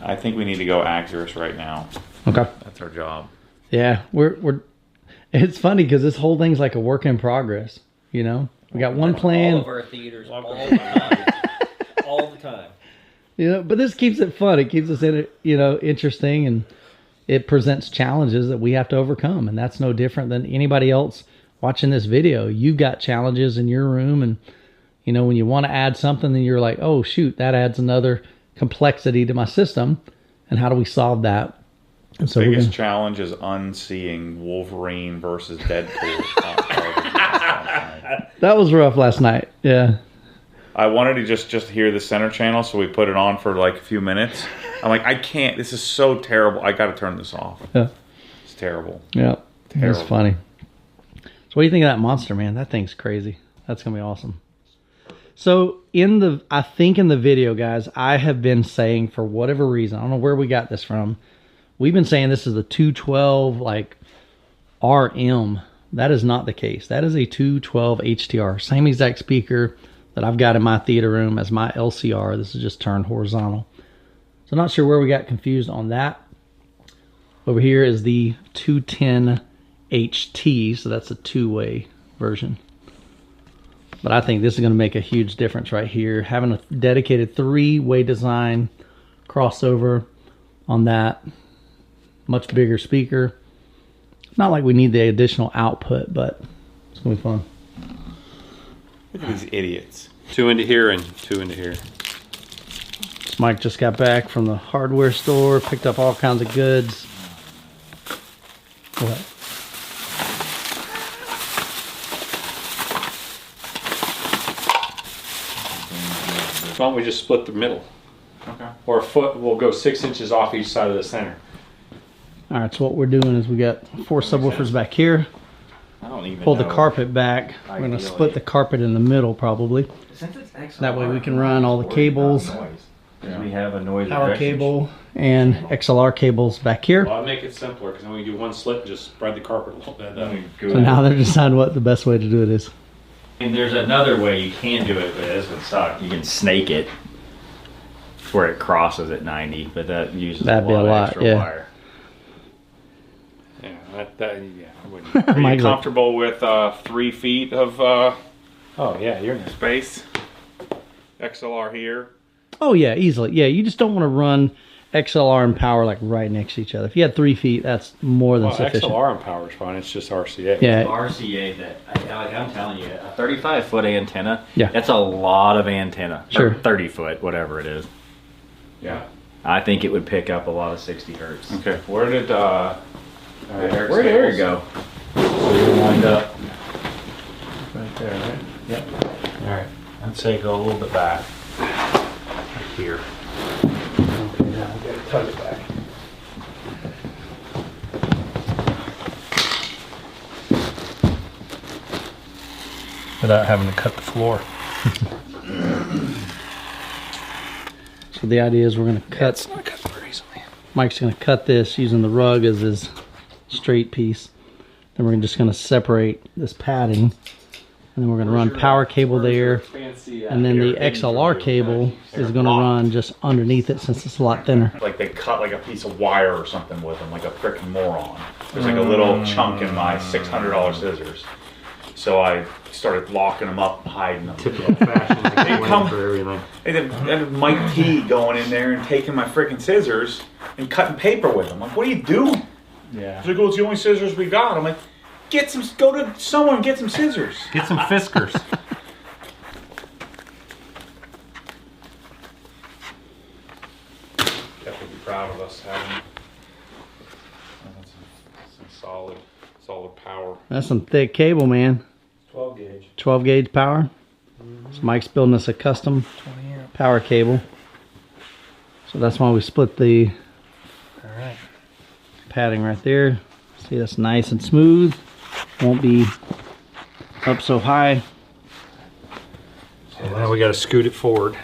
I think we need to go Acurus right now. Okay. That's our job. Yeah, we're. It's funny because this whole thing's like a work in progress. You know, we got one plan. All of our theaters, all the time. All the time. You know, but this keeps it fun. It keeps us in it, interesting, and it presents challenges that we have to overcome. And that's no different than anybody else watching this video. You've got challenges in your room, and when you want to add something, then you're like, oh shoot, that adds another complexity to my system. And how do we solve that? And so biggest challenge is unseeing Wolverine versus Deadpool. That was rough last night. Yeah. I wanted to just hear the center channel, so we put it on for like a few minutes. I'm like, I can't. This is so terrible. I got to turn this off. Yeah. It's terrible. Yeah. Terrible. That's funny. So what do you think of that monster, man? That thing's crazy. That's going to be awesome. So I think in the video, guys, I have been saying for whatever reason, I don't know where we got this from. We've been saying this is a 212 like RM. That is not the case. That is a 212 HTR. Same exact speaker that I've got in my theater room as my LCR. This is just turned horizontal. So I'm not sure where we got confused on that. Over here is the 210 HT. So that's a 2-way version. But I think this is going to make a huge difference right here. Having a dedicated 3-way design crossover on that. Much bigger speaker. Not like we need the additional output, but it's going to be fun. Look at these idiots. 2 into here and 2 into here. Mike just got back from the hardware store, picked up all kinds of goods. What? Why don't we just split the middle? Okay. Or a foot, we'll go 6 inches off each side of the center. All right, so what we're doing is we got 4 subwoofers back here. I don't even Pull the know. carpet back. We're going to split the carpet in the middle probably. Since it's XLR, That way we can run all the cables. We have a noise power rejection. cable and XLR cables back here. Well, I'd make it simpler because then we do one slit and just spread the carpet a little bit. So now they're deciding what the best way to do it is. And there's another way you can do it, but this would suck. You can snake it where it crosses at 90, but that uses That'd be a lot, extra yeah. wire. Yeah, I wouldn't. Are you Mike's like- comfortable with 3 feet of Oh yeah, you're in space? XLR here. Oh yeah, easily. Yeah, you just don't want to run XLR and power like right next to each other. If you had 3 feet, that's more than Well, sufficient. XLR and power is fine. It's just RCA. Yeah, RCA that I'm telling you, a 35-foot antenna. Yeah. That's a lot of antenna. Sure. Or 30-foot, whatever it is. Yeah. I think it would pick up a lot of 60 hertz. Okay. Where did Where'd Eric go? So you wind up right there, right? Yep. All right. I'd say go a little bit back. Right here. Okay, now I gotta tug it back. Without having to cut the floor. so the idea is we're going to cut. It's not cut very easily. Mike's going to cut this using the rug as his straight piece. Then we're just going to separate this padding. And then we're going to run power cable there. And then the XLR cable is going to run just underneath it since it's a lot thinner. Like they cut like a piece of wire or something with them, like a frickin' moron. There's like a little chunk in my $600 scissors. So I started locking them up and hiding them. Typical fashion. They come- for everything. And then Mike T going in there and taking my frickin' scissors and cutting paper with them. Like, what are you doing? Yeah. He's like, well, it's the only scissors we got. I'm like, go to someone and get some scissors. Get some Fiskars. Definitely be proud of us having some solid power. That's some thick cable, man. 12 gauge. 12 gauge power. So Mike's building us a custom power cable. So that's why we split the padding right there. See, that's nice and smooth. Won't be up so high. So now we got to scoot it forward.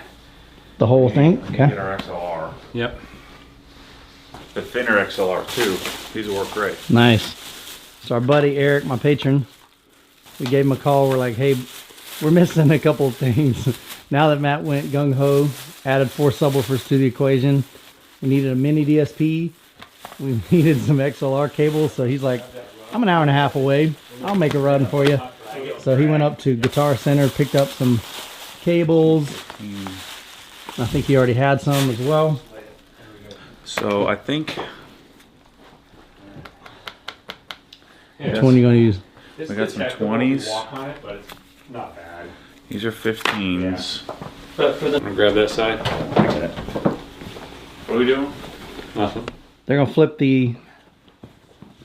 The whole thing. Get Okay. our XLR. Yep. The thinner XLR too. These will work great. Nice. So our buddy Eric, my patron, we gave him a call. We're like, hey, we're missing a couple of things. Now that Matt went gung-ho, added 4 subwoofers to the equation. We needed a mini DSP. We needed some XLR cables. So he's like, I'm an hour and a half away. I'll make a run for you. So he went up to Guitar Center, picked up some cables. I think he already had some as well. So I think Which one are you going to use? We got some 20s. Walk on it, but it's not bad. these are 15s. But for the I'm gonna grab that side. What are we doing? Nothing. They're going to flip the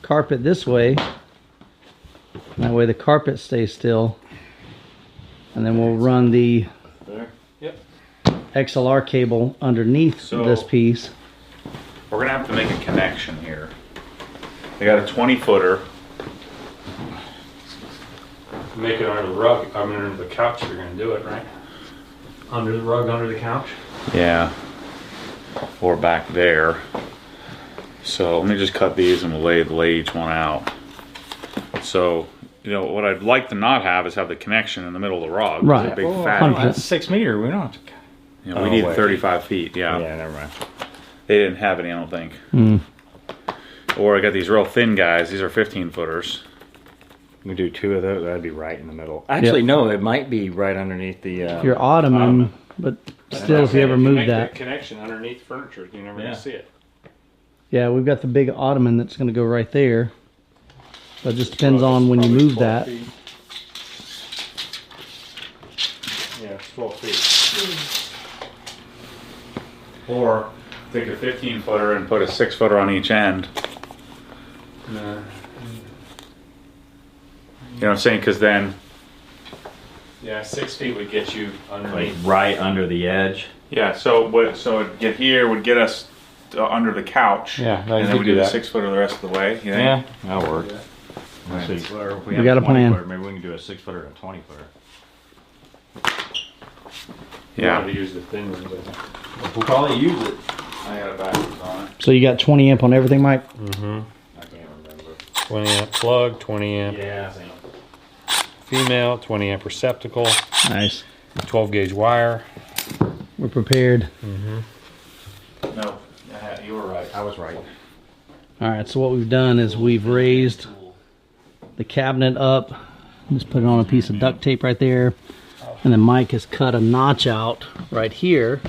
carpet this way. That way the carpet stays still. And then we'll run the Yep. XLR cable underneath So- this piece. We're gonna have to make a connection here. They got a 20-footer. Make it under the rug. I mean, under the couch. You're gonna do it, right? Under the rug, under the couch. Yeah. Or back there. So let me just cut these and we'll lay each one out. So, you know, what I'd like to not have is have the connection in the middle of the rug. Right. It's a big Oh, fat. 100%. that's 6 meter. We don't have to. You know, we Oh, need wait. 35 feet. Yeah. Yeah, never mind. They didn't have any, I don't think. Mm. Or I got these real thin guys. These are 15-footers. We do 2 of those. That'd be right in the middle. Actually, no. It might be right underneath the. Your ottoman, but still, if you ever move make that. connection underneath furniture, you're never Yeah. gonna see it. Yeah, we've got the big ottoman that's going to go right there. So it just depends on when you Probably move 12 that. feet. Yeah, it's 12 feet. Or take a 15-footer and put a 6-footer on each end. No. You know what I'm saying? Because then, Yeah, 6 feet would get you Like underneath. right under the edge. yeah. So it'd get here would get us under the couch. Yeah, no, you and then could we do do the that. 6-footer the rest of the way. You think? Yeah, that'll work. Right. Let's see, or if We have got a 20 plan. footer, maybe we can do a 6-footer and a 20-footer. Yeah. To use the thin ones, I think. We'll probably use it. I got a backwards on it. So you got 20 amp on everything, Mike? Mm-hmm. I can't remember. 20 amp plug, 20 amp Yeah, I think. female, 20 amp receptacle, Nice. 12 gauge wire. We're prepared. No, you were right. I was right. All right, so what we've done is we've raised the cabinet up. Just put it on a piece of duct tape right there. And then Mike has cut a notch out right here.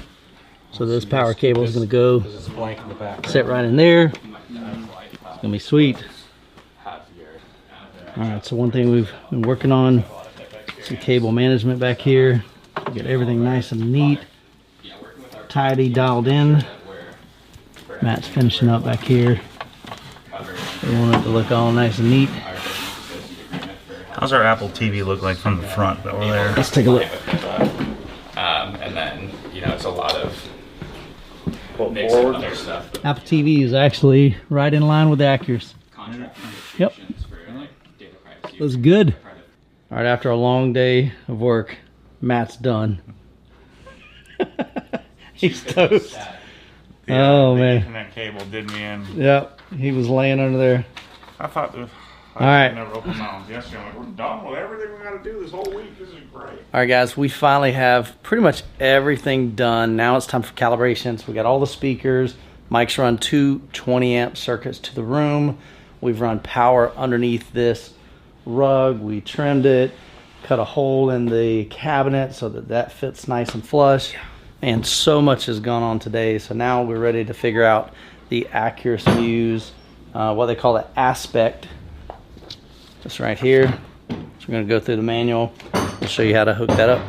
So this power cable is going to go It's blank in the back. sit right in there. It's going to be sweet. All right, so one thing we've been working on, some cable management back here. Get everything nice and neat, tidy, dialed in. Matt's finishing up back here. We want it to look all nice and neat. How's our Apple TV look like from the front over there? Let's take a look. And then, you know, it's a lot of Forward. other stuff. Apple TV is actually right in line with the Acurus. Yep. Looks good. All right, after a long day of work, Matt's done. He's toast. Oh, The man. Ethernet cable did me in. Yep, he was laying under there. I thought All right. never opened my own yesterday. I'm like, we're done with everything we got to do this whole week. This is great. All right, guys, we finally have pretty much everything done. Now it's time for calibrations. We got all the speakers. Mike's run two 20 amp circuits to the room. We've run power underneath this rug. We trimmed it, cut a hole in the cabinet so that that fits nice and flush. And so much has gone on today. So now we're ready to figure out the Acurus Muse, what they call the aspect. Just right here. So we're going to go through the manual. I'll show you how to hook that up.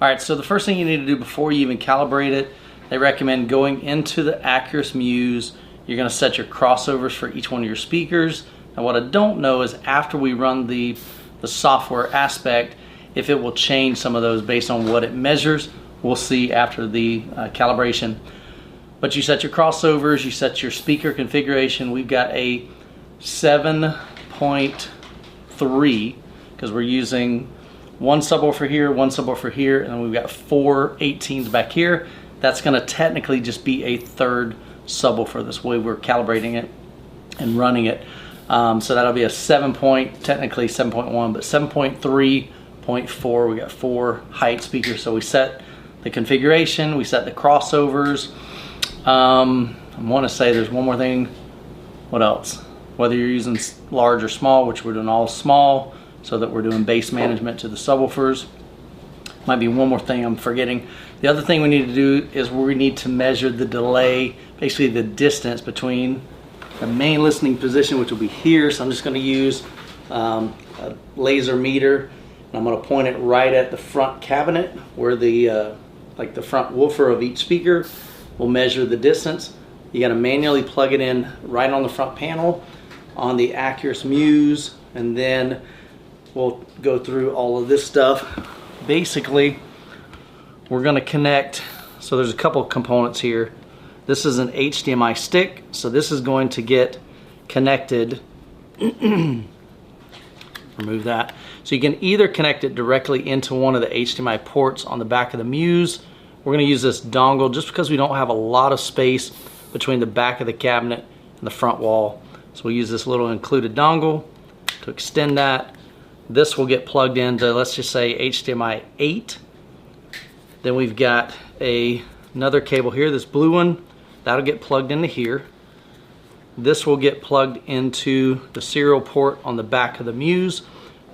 All right, so the first thing you need to do before you even calibrate it, they recommend going into the Acurus Muse. You're going to set your crossovers for each one of your speakers. And what I don't know is after we run the software aspect, if it will change some of those based on what it measures. We'll see after the calibration. But you set your crossovers, you set your speaker configuration. We've got a 7.3 because we're using one subwoofer here, one subwoofer here, and we've got 4 18s back here. That's going to technically just be a third subwoofer. This way we're calibrating it and running it. So that'll be a technically 7.1, but 7.3.4. We got 4 height speakers. So we set the configuration, we set the crossovers. I want to say there's one more thing. What else? Whether you're using large or small, which we're doing all small, so that we're doing bass management to the subwoofers. Might be one more thing I'm forgetting. The other thing we need to do is we need to measure the delay, basically the distance between the main listening position, which will be here. So I'm just going to use a laser meter, and I'm going to point it right at the front cabinet where the like the front woofer of each speaker will measure the distance. You got to manually plug it in right on the front panel on the Acurus Muse, and then we'll go through all of this stuff. Basically, we're going to connect. So there's a couple of components here. This is an HDMI stick, so this is going to get connected. Remove that. So you can either connect it directly into one of the HDMI ports on the back of the Muse. We're going to use this dongle just because we don't have a lot of space between the back of the cabinet and the front wall. So we'll use this little included dongle to extend that. This will get plugged into, let's just say, HDMI 8. Then we've got another cable here, this blue one. That'll get plugged into here. This will get plugged into the serial port on the back of the Muse.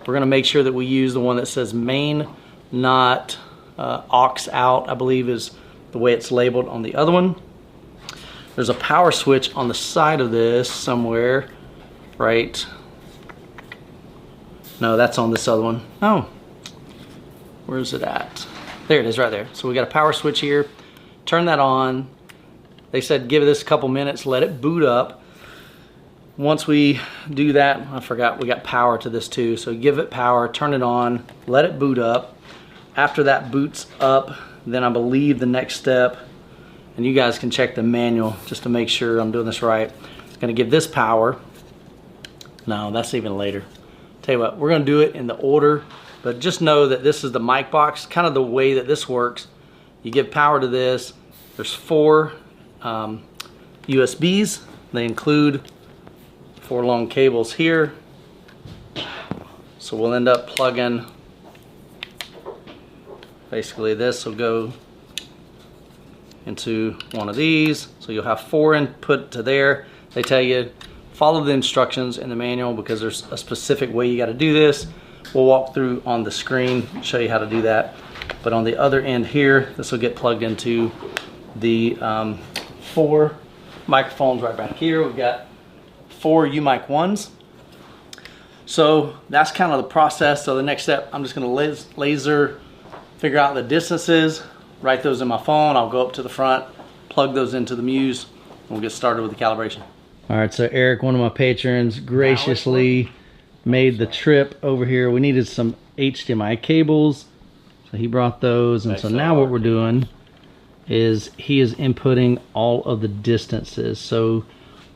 We're going to make sure that we use the one that says main, not aux out, I believe is the way it's labeled on the other one. There's a power switch on the side of this somewhere, right? No, that's on this other one. Oh, where is it at? There it is right there. So we got a power switch here. Turn that on. They said give this a couple minutes, let it boot up. Once we do that, I forgot we got power to this too. So give it power, turn it on, let it boot up. After that boots up, then I believe the next step, and you guys can check the manual just to make sure I'm doing this right. I'm gonna give this power. No, that's even later. Tell you what, we're gonna do it in the order, but just know that this is the mic box, kind of the way that this works. You give power to this, There's 4 USBs. They include 4 long cables here. So we'll end up plugging, basically this will go into one of these. So you'll have 4 input to there. They tell you follow the instructions in the manual because there's a specific way you got to do this. We'll walk through on the screen, show you how to do that. But on the other end here, this will get plugged into the 4 microphones right back here. We've got 4 UMic 1s. So that's kind of the process. So the next step, I'm just going to laser figure out the distances, write those in my phone. I'll go up to the front, plug those into the Muse, and we'll get started with the calibration. All right, so Eric, one of my patrons, graciously made the trip over here. We needed some HDMI cables, so he brought those. And so now what we're doing is he is inputting all of the distances. So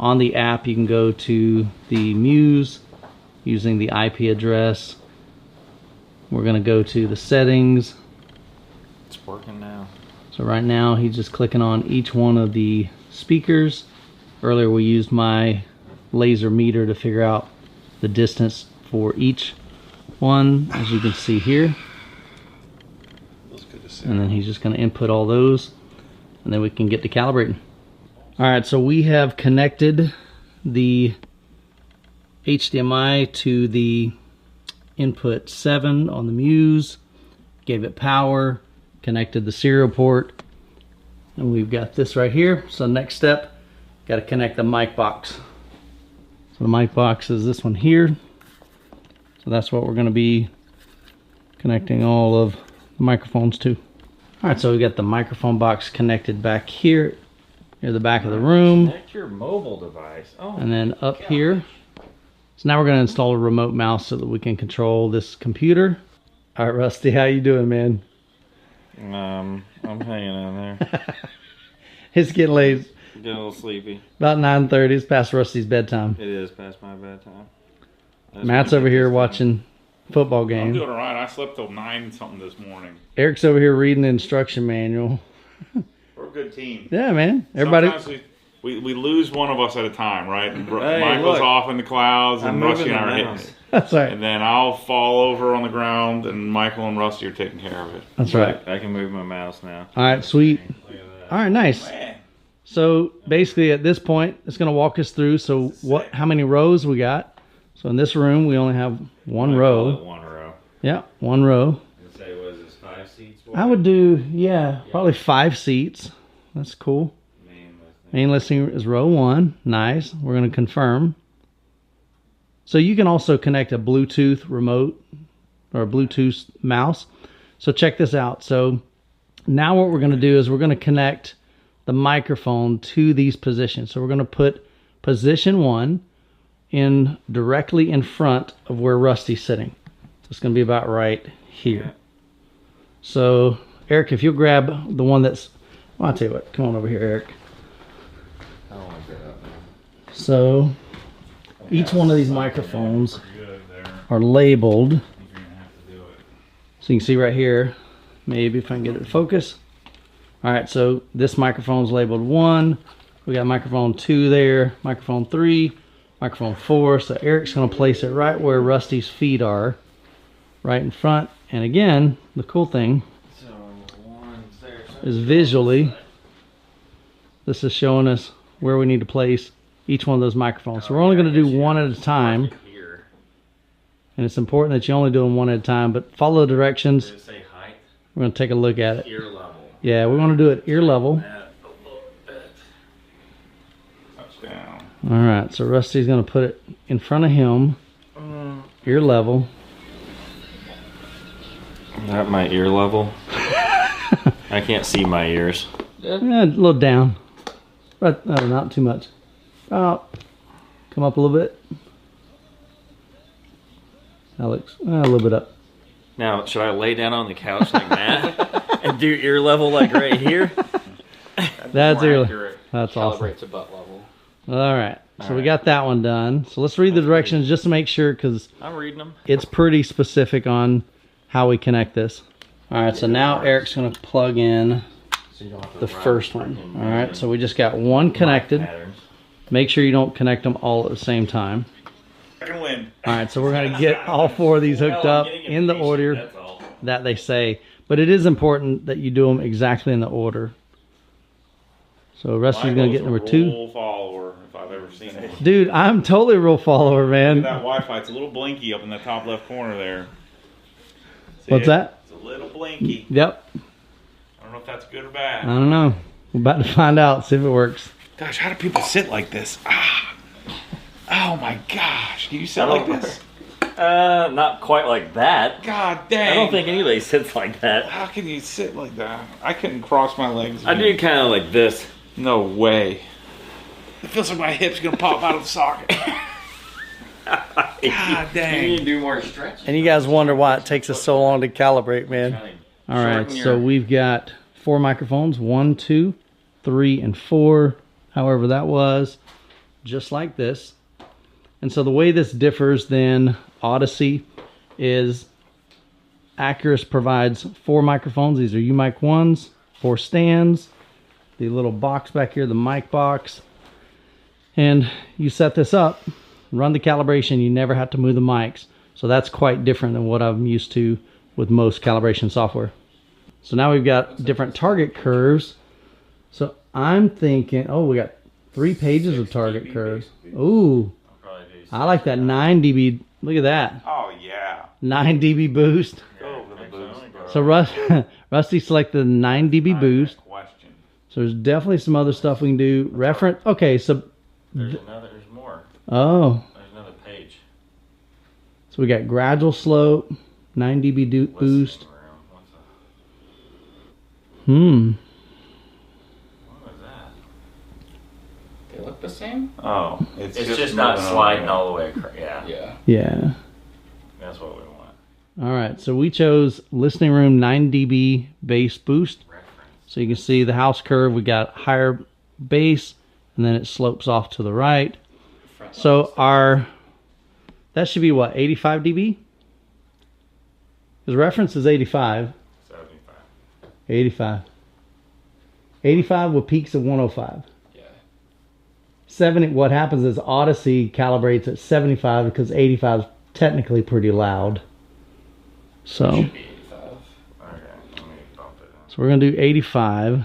on the app, you can go to the Muse using the IP address. We're going to go to the settings. It's working now. So right now he's just clicking on each one of the speakers. Earlier we used my laser meter to figure out the distance for each one, as you can see here. That's good to see. And then he's just going to input all those, and then we can get to calibrating. All right, so we have connected the HDMI to the input 7 on the Muse, gave it power, connected the serial port, and we've got this right here. So next step, got to connect the mic box. So the mic box is this one here. So that's what we're going to be connecting all of the microphones to. All right, so we got the microphone box connected back here near the back of the room. Connect your mobile device. Oh, and then up here. So now we're going to install a remote mouse so that we can control this computer. All right, Rusty, how you doing, man? I'm hanging in there. It's getting late. Getting a little sleepy. About 9:30. It's past Rusty's bedtime. It is past my bedtime. Matt's over here watching football I'm game. doing all right. I slept till 9 something this morning. Eric's over here reading the instruction manual. We're a good team. Yeah, man. Everybody. Sometimes we lose one of us at a time, right? Hey, Michael's look. off in the clouds, and I'm Rusty moving and I the are mouse. hitting it. That's right. And then I'll fall over on the ground, and Michael and Rusty are taking care of it. That's right. I can move my mouse now. All right, sweet. Look at that. All right, nice. Man. So basically at this point, it's going to walk us through. So how many rows we got? So in this room, we only have one I call row. it 1 row. Yeah, 1 row. I'd say, was this 5 seats? I would do, yeah, probably 5 seats. That's cool. Main listing is row 1. Nice. We're going to confirm. So you can also connect a Bluetooth remote or a Bluetooth mouse. So check this out. So now what we're going to do is we're going to connect the microphone to these positions. So we're going to put position 1 in directly in front of where Rusty's sitting. So it's going to be about right here. Yeah. So Eric, if you'll grab the one that's, well, I'll tell you what, come on over here, Eric. I don't want to get up now. So each one of these microphones are labeled. So you can see right here, maybe if I can get it to focus. All right, so this microphone's labeled 1. We got microphone 2 there, microphone 3, microphone 4. So Eric's going to place it right where Rusty's feet are, right in front. And again, the cool thing So, 1's there. is visually, this is showing us where we need to place each one of those microphones. So we're only going to do one at a time. Here. And it's important that you only do them one at a time, but follow the directions. Did it say height? We're going to take a look at it. Ear level. Yeah, we want to do it ear level. That a little bit. Touchdown. All right, so Rusty's going to put it in front of him, ear level. Not my ear level. I can't see my ears. A little down, but not too much. Come up a little bit. Alex, a little bit up. Now, should I lay down on the couch like that and do ear level like right here? That's More ear. accurate. That's awesome. Calibrate to butt level. All right, so we got that one done. So let's read the directions just to make sure, because I'm reading them. it's pretty specific on how we connect this. All right, so now Eric's going to plug in the first one. All right, so we just got one connected. Make sure you don't connect them all at the same time. I can win. All right, so we're gonna get all 4 of these hooked up in the order that they say. But it is important that you do them exactly in the order. So Rusty's gonna get number 2. Rule follower, if I've ever seen it. Dude, I'm totally a rule follower, man. That Wi-Fi, it's a little blinky up in the top left corner there. See What's it? that? It's a little blinky. Yep. I don't know if that's good or bad. I don't know. We're about to find out, see if it works. Gosh, how do people sit like this? Ah. Oh my gosh. Can you sit like this? Not quite like that. God dang. I don't think anybody sits like that. How can you sit like that? I couldn't cross my legs. I do kind of like this. No way. It feels like my hip's gonna pop out of the socket. God dang. You need to do more stretch. And you guys wonder why it takes us so long to calibrate, man. All right, so we've got 4 microphones, 1, 2, 3, and 4. However that was, just like this. And so the way this differs than Odyssey is Acurus provides 4 microphones. These are UMic 1s, 4 stands, the little box back here, the mic box. And you set this up, run the calibration, you never have to move the mics. So that's quite different than what I'm used to with most calibration software. So now we've got different target curves. So I'm thinking, oh, we got 3 pages of target curves. Ooh, I like that 9 dB. Look at that. Oh yeah. 9 dB boost. Go for the boost, bro. So Rusty selected the 9 dB boost. Question. So there's definitely some other stuff we can do. Reference. Okay, so. There's more. Oh. There's another page. So we got gradual slope, 9 dB boost. What was that? They look the same? Oh, It's just not sliding all the way across. Yeah. Yeah. Yeah. That's what we want. All right, so we chose listening room 9 dB bass boost. So you can see the house curve, we got higher bass, and then it slopes off to the right. So that should be what, 85 dB? His reference is 85. 75. 85. 85 with peaks of 105. Yeah. 70, what happens is Odyssey calibrates at 75 because 85 is technically pretty loud. So, Should be 85. Okay, let me bump it. so we're going to do 85.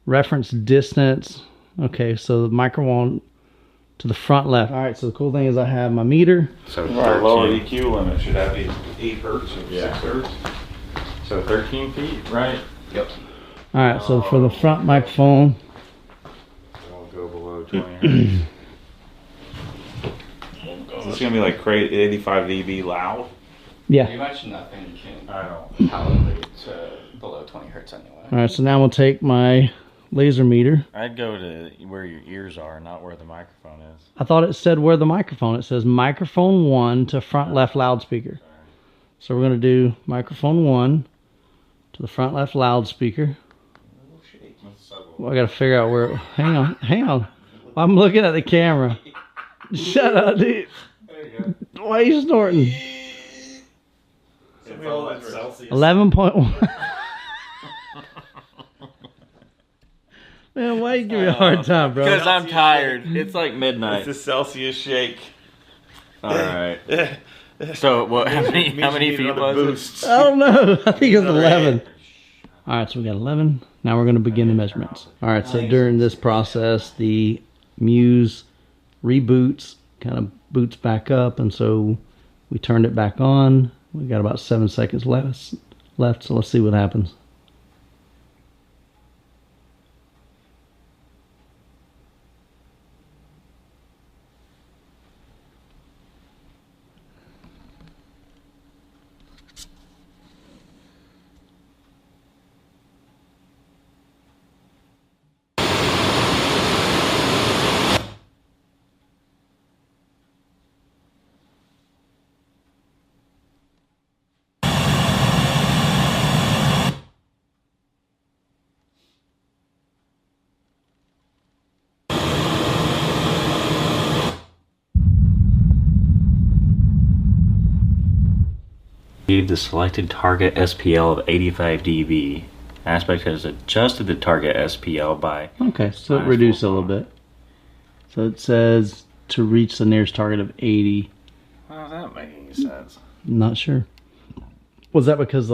Reference distance. Okay, so the microphone to the front left. All right, so the cool thing is I have my meter. So Our lower 13. EQ limit should have 8 hertz or 6 hertz. So 13 feet, right? Yep. All right, so for the front microphone, Won't go below 20 hertz. Is this gonna be like crazy 85 dB loud? yeah. Pretty much nothing can I don't. calibrate to below 20 hertz anyway. All right, so now we'll take my laser meter. I'd go to where your ears are, not where the microphone is. I thought it said where the microphone. It says microphone 1 to front left loudspeaker. So we're going to do microphone 1 to the front left loudspeaker. Well, I got to figure out where. Hang on. I'm looking at the camera. Shut up, dude. Why are you snorting? 11.1. Man, why you give me a hard time, bro? Because I'm tired. It's like midnight. It's a Celsius shake. All right. So what? How many feet was it? I don't know. I think it was 11. All right, so we got 11. Now we're going to begin the measurements. All right, so during this process, the Muse reboots, kind of boots back up, and so we turned it back on. We got about 7 seconds left, so let's see what happens. The selected target SPL of 85 dB. Aspect has adjusted the target SPL by... Okay, so it reduced a little bit. So it says to reach the nearest target of 80. How does that make any sense? Not sure. Was that because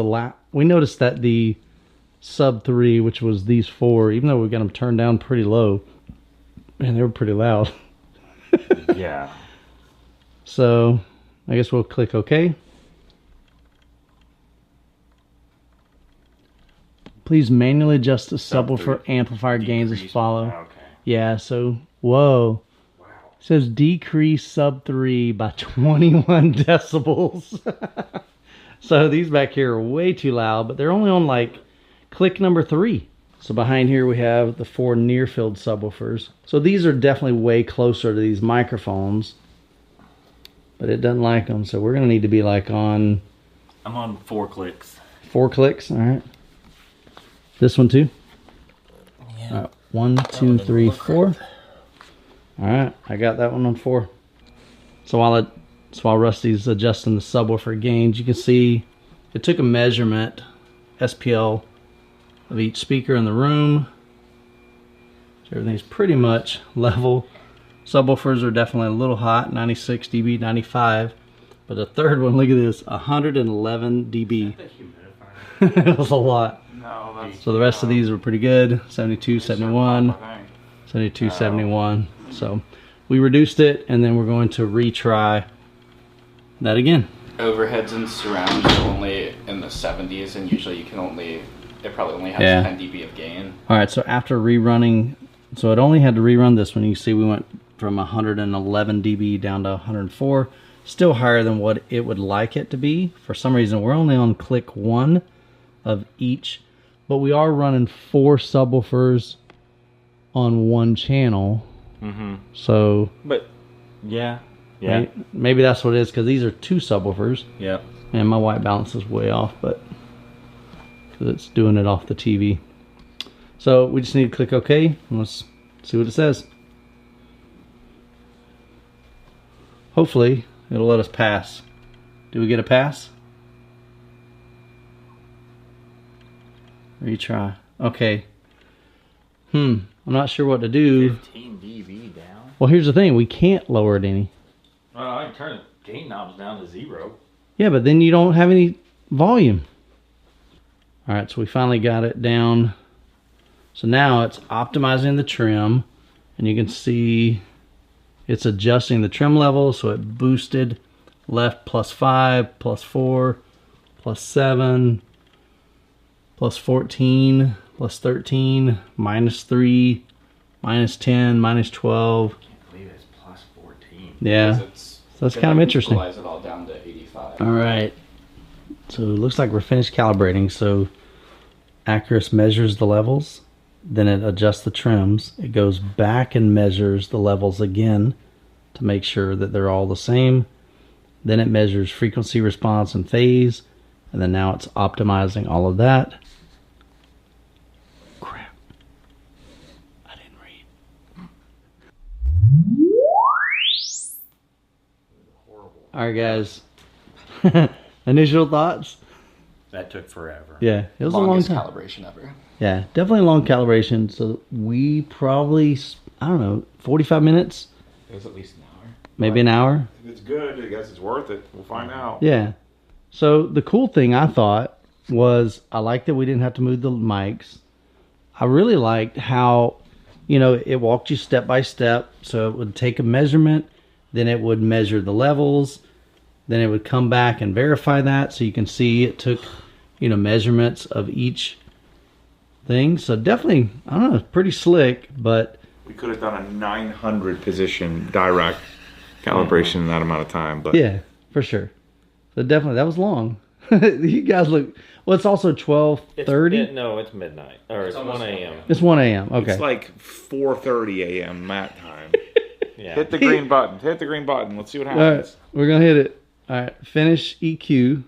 we noticed that the sub 3, which was these 4, even though we got them turned down pretty low, man, they were pretty loud. Yeah. So I guess we'll click OK. Please manually adjust the subwoofer amplifier gains as follow. Okay. Yeah, so whoa. Wow. It says decrease sub 3 by 21 decibels. So these back here are way too loud, but they're only on like click number 3. So behind here we have the 4 near field subwoofers. So these are definitely way closer to these microphones, but it doesn't like them. So we're gonna need to be like on... I'm on 4 clicks. 4 clicks, all right. This one too? Yeah. All right, 1, 2, 3, 4. All right, I got that one on 4. So while Rusty's adjusting the subwoofer gains, you can see it took a measurement, SPL, of each speaker in the room. So everything's pretty much level. Subwoofers are definitely a little hot, 96 dB, 95. But the third one, look at this, 111 dB. It was a lot. No, that's... So the rest of these were pretty good. 72, 71, 72, 71. So we reduced it, and then we're going to retry that again. Overheads and surrounds are only in the 70s, and usually you can only, it probably only has 10 dB of gain. All right, so after rerunning, so it only had to rerun this one. You see we went from 111 dB down to 104. Still higher than what it would like it to be. For some reason, we're only on click 1 of each, but we are running 4 subwoofers on 1 channel. Mm-hmm. So, But, yeah. maybe that's what it is, because these are 2 subwoofers. Yep. And my white balance is way off, but because it's doing it off the TV. So we just need to click OK, and let's see what it says. Hopefully it'll let us pass. Do we get a pass? Retry. Okay. I'm not sure what to do. 15 dB down. Well, here's the thing. We can't lower it any. I can turn the gain knobs down to 0. Yeah, but then you don't have any volume. All right, so we finally got it down. So now it's optimizing the trim, and you can see it's adjusting the trim level. So it boosted left +5, +4, +7, +14, +13, -3, -10, -12. I can't believe it's +14. Yeah, so that's kind of interesting. Equalize it all down to 85. All right, so it looks like we're finished calibrating. So Acurus measures the levels, then it adjusts the trims. It goes back and measures the levels again to make sure that they're all the same. Then it measures frequency response and phase, and then now it's optimizing all of that. Crap, I didn't read. All right, guys. Initial thoughts? That took forever. Yeah, it was Longest a long time. calibration ever. Yeah, definitely a long calibration. So we probably, I don't know, 45 minutes, It was at least an hour. maybe an hour. If it's good, I guess it's worth it. We'll find out. Yeah. So the cool thing I thought was I liked that we didn't have to move the mics. I really liked how, you know, it walked you step by step. So it would take a measurement, then it would measure the levels, then it would come back and verify that. So you can see it took, you know, measurements of each thing. So definitely, I don't know, it's pretty slick, but We could have done a 900 position direct calibration in that amount of time, but yeah, for sure. So definitely, that was long. You guys look, well, it's also 12:30. No, it's midnight. Or it's 1 a.m. It's 1 a.m. Okay. it's like 4:30 a.m. mat time. Yeah. Hit the green button. Hit the green button. Let's see what All right, happens. we're gonna hit it. All right, finish EQ.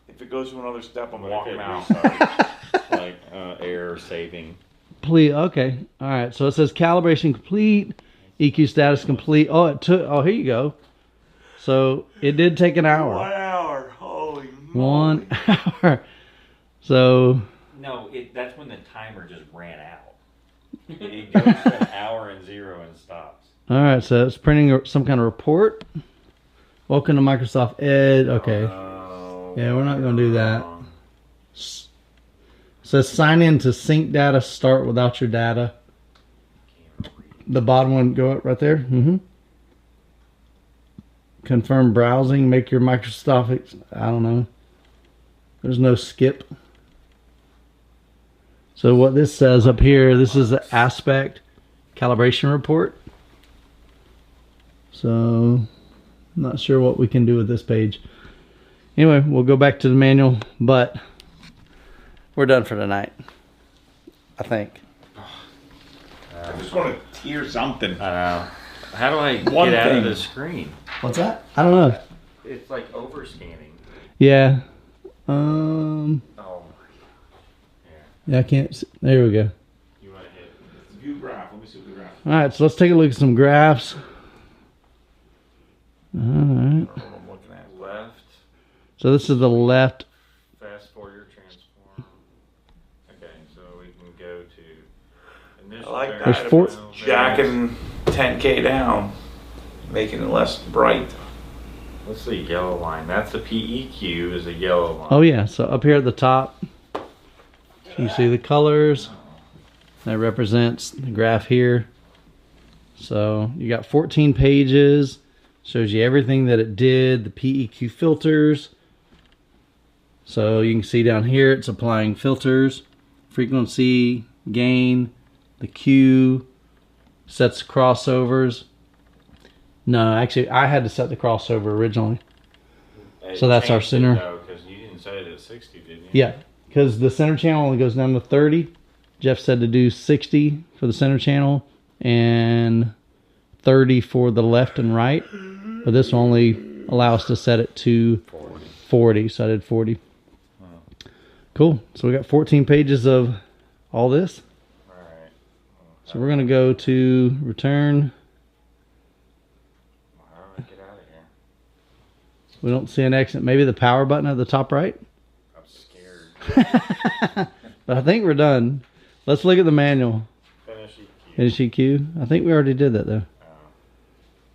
If it goes to another step, I'm What if walking it out. restarts? Like error saving. Complete. Okay. All right. So it says calibration complete. EQ status complete. Oh, it took. Oh, here you go. So it did take an hour. 1 hour. Holy 1 hour. So No, that's when the timer just ran out. It goes to an hour and 0 and stops. All right, so it's printing some kind of report. Welcome to Microsoft Edge. Okay. Yeah, we're not going to do that. So sign in to sync data, start without your data. The bottom one, go up right there. Mm-hmm. Confirm browsing, make your Microsoft, I don't know. There's no skip. So what this says up here, this is the aspect calibration report. So I'm not sure what we can do with this page. Anyway, we'll go back to the manual, but we're done for tonight, I think. I just want to hear something. I know. How do I get out of the screen? What's that? I don't know. It's like over scanning. Yeah. Oh. Yeah, I can't see. There we go. You want to hit View graph. Let me see the graph. All right, so let's take a look at some graphs. All right. I'm looking at left. So this is the left. Fast Fourier transform. Okay, so we can go to initial. I like There's that. four. Jacking 10K down, making it less bright. What's the yellow line? That's the PEQ is a yellow line. Oh yeah, so up here at the top, you see the colors. That represents the graph here. So you got 14 pages. Shows you everything that it did, the PEQ filters. So you can see down here it's applying filters, frequency, gain, the Q, sets crossovers. No, actually I had to set the crossover originally. So that's our center. Because you didn't set it at 60, didn't you? Yeah, because the center channel only goes down to 30. Jeff said to do 60 for the center channel and 30 for the left and right. But this will only allow us to set it to 40. So I did 40. Cool. So we got 14 pages of all this. All right. So we're going to go to return. How do I get out of here? We don't see an exit. Maybe the power button at the top right. I'm scared. But I think we're done. Let's look at the manual. Finish EQ. Finish EQ. I think we already did that though.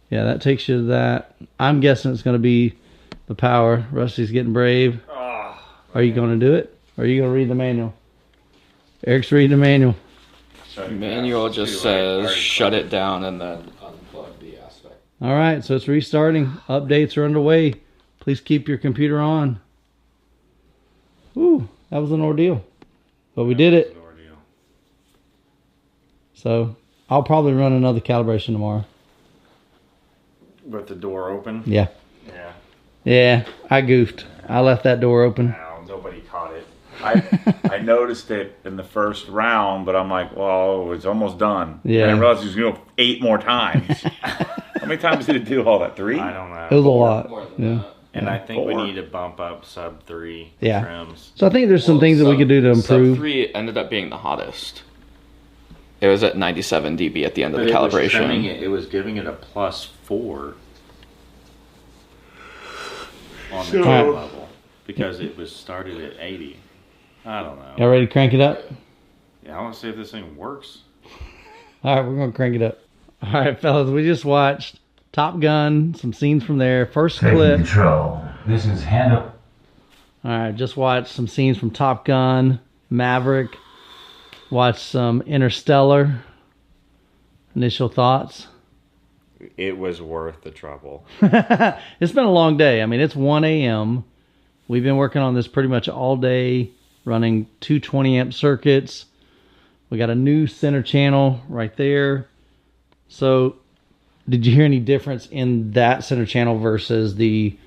Yeah, that takes you to that. I'm guessing it's going to be the power. Rusty's getting brave. Oh, Are you going to do it? Or are you going to read the manual? Eric's reading the manual. Manual just says shut it down and then unplug the aspect. All right, so it's restarting. Updates are underway. Please keep your computer on. Ooh, that was an ordeal. But we did it. So I'll probably run another calibration tomorrow. With the door open? Yeah. Yeah. Yeah, I goofed. I left that door open. No, nobody caught it. I noticed it in the first round, but I'm like, well, it's almost done. Yeah. And I realized it was going to go 8 more times. How many times did it do all that? 3? I don't know. It was a lot. More than Yeah. that. And I think we 4. need to bump up sub 3 Yeah. trims. So I think there's some things that we could do to improve. Sub 3 ended up being the hottest. It was at 97 dB at the end of the But calibration. it was giving it a +4 on the Alright. level because it was started at 80. I don't know. Y'all ready to crank it up? Yeah, I want to see if this thing works. All right, we're going to crank it up. All right, fellas, we just watched Top Gun, some scenes from there. First clip. Control. This is hand up. All right, just watched some scenes from Top Gun, Maverick. Watched some Interstellar. Initial thoughts? It was worth the trouble. It's been a long day. I mean, it's 1 a.m. We've been working on this pretty much all day, running 220 amp circuits. We got a new center channel right there. So, did you hear any difference in that center channel versus the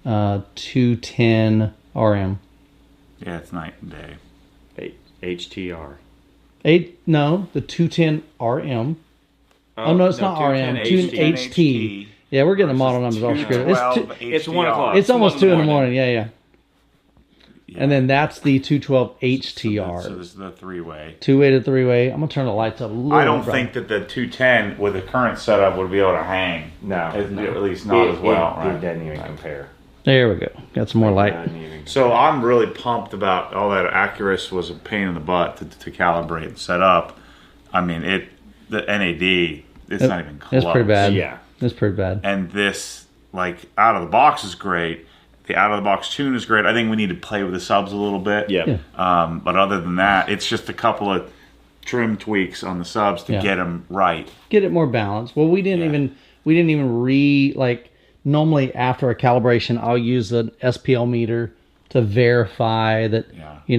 210 RM? Yeah, it's night and day. HTR. No, the 210 RM. Oh, no, it's not RM. 210 HT. Yeah, we're getting the model numbers all screwed up. It's 1 o'clock. It's almost 2 in the morning. Yeah. And then that's the 212 HTR. So this is the 3-way. 2-way to 3-way. I'm going to turn the lights up a little I don't bit. think that the 210 with the current setup would be able to hang. No. At least not as well. It doesn't even compare. There we go. Got some more light. So I'm really pumped about all that. Acurus was a pain in the butt to calibrate and set up. I mean, the NAD, it's not even close. It's pretty bad. Yeah. It's pretty bad. And this, like, out of the box is great. The out of the box tune is great. I think we need to play with the subs a little bit. Yeah. But other than that, it's just a couple of trim tweaks on the subs to get them right. Get it more balanced. Well, we didn't even normally after a calibration, I'll use an SPL meter to verify that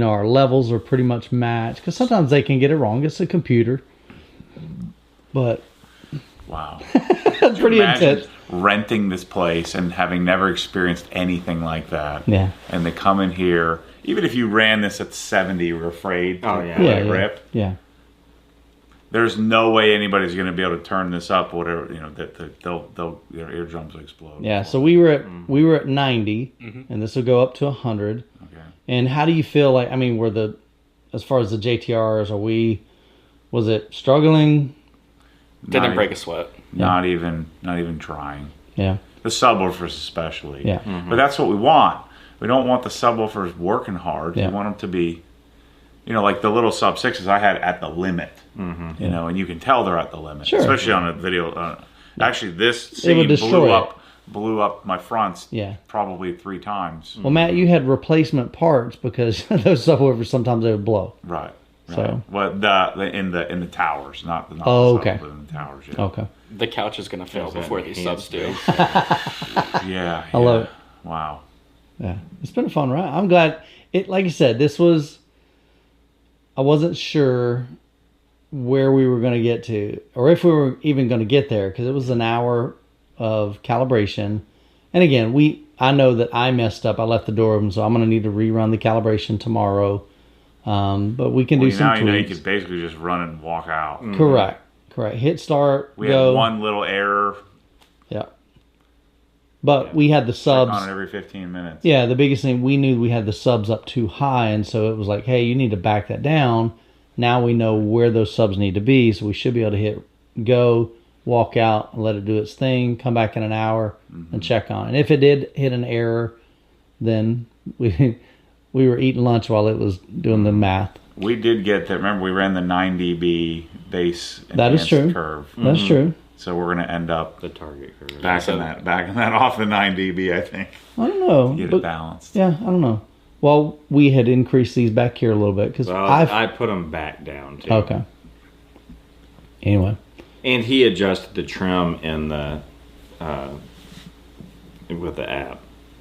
our levels are pretty much matched, because sometimes they can get it wrong. It's a computer. But wow. That's pretty intense. Renting this place and having never experienced anything like that. Yeah. And they come in here, even if you ran this at 70, we're afraid to let it rip. Yeah. There's no way anybody's going to be able to turn this up, or whatever, their eardrums will explode. Yeah, so we were at 90, and this will go up to 100. Okay. And how do you feel like, I mean, as far as the JTRs, was it struggling? Didn't break a sweat. Not even trying. Yeah. The subwoofers especially. Yeah. But that's what we want. We don't want the subwoofers working hard. Yeah. We want them to be, like the little sub 6s I had at the limit. And you can tell they're at the limit. Sure. Especially on a video. Actually, this would scene destroy blew up my fronts Yeah. probably 3 times. Well, Matt, you had replacement parts because those subwoofers, sometimes they would blow. Right. So. Well, in the towers, not the okay. but in the towers. Yeah. Okay. The couch is going to fail before these subs do. Yeah. I love it. Wow. Yeah. It's been a fun ride. I'm glad. Like you said, I wasn't sure where we were going to get to, or if we were even going to get there, because it was an hour of calibration. And again, I know that I messed up. I left the door open, so I'm going to need to rerun the calibration tomorrow. But we can do some tweaks. Now you could basically just run and walk out. Correct. Hit start. We had one little error. Yeah. But we had the subs on it every 15 minutes. Yeah, the biggest thing, we knew we had the subs up too high, and so it was like, hey, you need to back that down. Now we know where those subs need to be, so we should be able to hit go, walk out, and let it do its thing, come back in an hour, and check on it. And if it did hit an error, then we were eating lunch while it was doing the math. We did get that. Remember, we ran the 9 dB base that is true. curve. That's true. So we're going to end up the target curve. Backing that off the 9 dB, I think. I don't know. Get it balanced. Yeah, I don't know. Well, we had increased these back here a little bit because I put them back down too. Okay. Anyway. And he adjusted the trim in the with the app.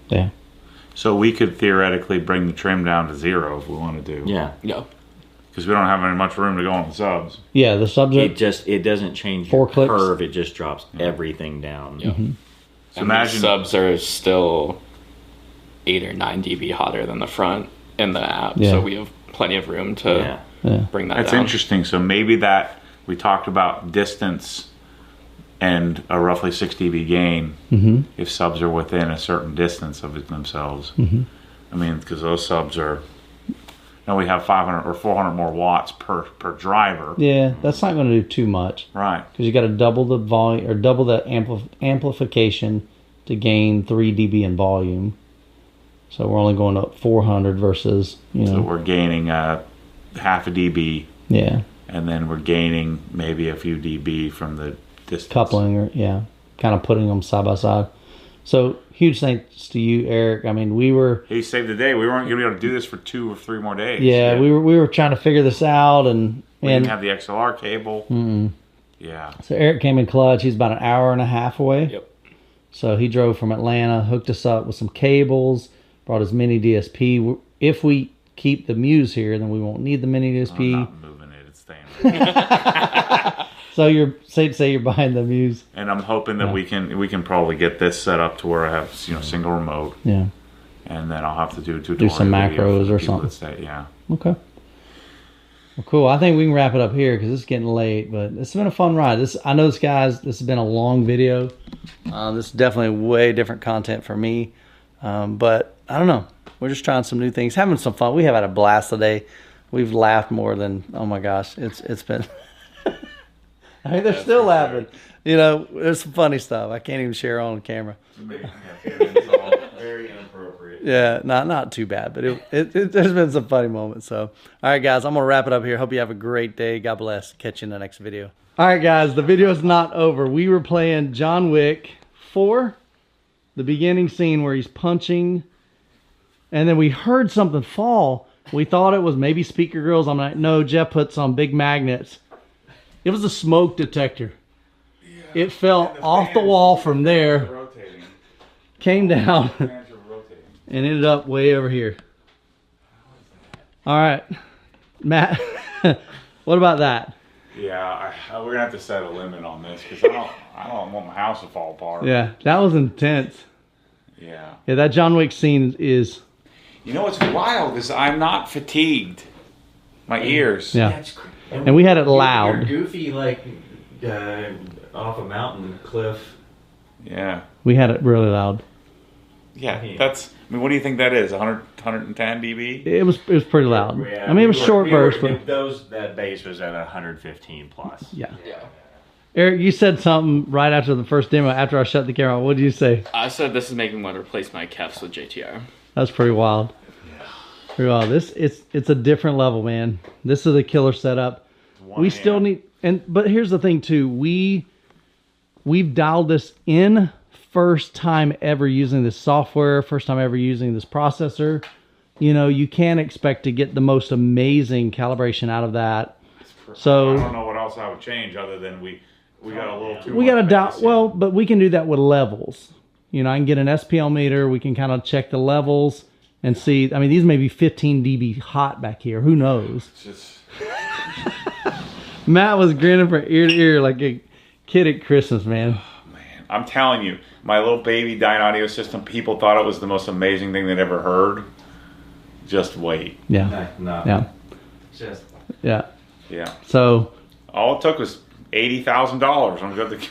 Yeah. So we could theoretically bring the trim down to 0 if we want to do. Yeah. No. Because we don't have any much room to go on the subs. Yeah, the subs. It doesn't change 4 your clicks. curve. It just drops everything down. Yeah. So and imagine subs are still 8 or 9 dB hotter than the front in the app, Yeah. so we have plenty of room to bring that That's down. interesting. So maybe that we talked about distance and a roughly 6 dB gain if subs are within a certain distance of themselves. I mean, because those subs are. Now we have 500 or 400 more watts per driver. Yeah, that's not going to do too much. Right. Because you got to double the volume or double the amplification to gain 3 dB in volume. So we're only going up 400 versus, So we're gaining half a dB. Yeah. And then we're gaining maybe a few dB from the distance. Coupling, or kind of putting them side by side. So huge thanks to you, Eric. I mean, He saved the day. We weren't going to be able to do this for 2 or 3 more days. Yeah, we were trying to figure this out, and we didn't have the XLR cable. Yeah. So Eric came in clutch. He's about an hour and a half away. Yep. So he drove from Atlanta, hooked us up with some cables, brought his mini DSP. If we keep the Muse here, then we won't need the mini DSP. I'm not moving it. It's staying. So you're safe to say you're buying the Muse. And I'm hoping that we can probably get this set up to where I have single remote. Yeah. And then I'll have to do a tutorial. Do some macros or something. Okay. Well, cool. I think we can wrap it up here because it's getting late. But it's been a fun ride. I know this has been a long video. This is definitely way different content for me. But I don't know. We're just trying some new things, having some fun. We have had a blast today. We've laughed more than, oh my gosh, it's been. I mean, they're still laughing. There's some funny stuff. I can't even share on camera. very inappropriate. Yeah, not too bad, but there's been some funny moments. So, all right, guys, I'm gonna wrap it up here. Hope you have a great day. God bless. Catch you in the next video. All right, guys, the video's not over. We were playing John Wick 4, the beginning scene where he's punching, and then we heard something fall. We thought it was maybe speaker grills. I'm like, no, Jeff put some big magnets. It was a smoke detector. Yeah, it fell off the wall from there, came down, and ended up way over here. All right, Matt, what about that? Yeah, we're gonna have to set a limit on this because I don't want my house to fall apart. Yeah, that was intense. Yeah. Yeah, that John Wick scene is. You know what's wild is I'm not fatigued. My ears. Yeah. And we had it loud. You're goofy like off a mountain cliff. Yeah. We had it really loud. Yeah, that's. I mean, what do you think that is? 110 dB? It was pretty loud. Yeah, I mean, it was short burst, but that bass was at 115 plus. yeah. Yeah. Eric, you said something right after the first demo. After I shut the camera, what did you say? I said this is making me want to replace my Kefs with JTR. That's pretty wild. Pretty wild. It's a different level, man. This is a killer setup. We still need, but here's the thing too. We've dialed this in. First time ever using this software, first time ever using this processor. You know, you can't expect to get the most amazing calibration out of that. So I don't know what else I would change other than we got a little too. We got to dial. Well, but we can do that with levels. You know, I can get an SPL meter. We can kind of check the levels and see. I mean, these may be 15 dB hot back here. Who knows? Matt was grinning from ear to ear like a kid at Christmas, man. I'm telling you, my little baby Dyne audio system, people thought it was the most amazing thing they'd ever heard. Just wait. Yeah. No. Yeah. Just. Yeah. Yeah. So. All it took was $80,000. I'm good to.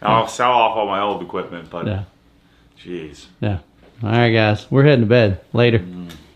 I'll sell off all my old equipment, but. Yeah. Jeez. Yeah. All right, guys. We're heading to bed. Later.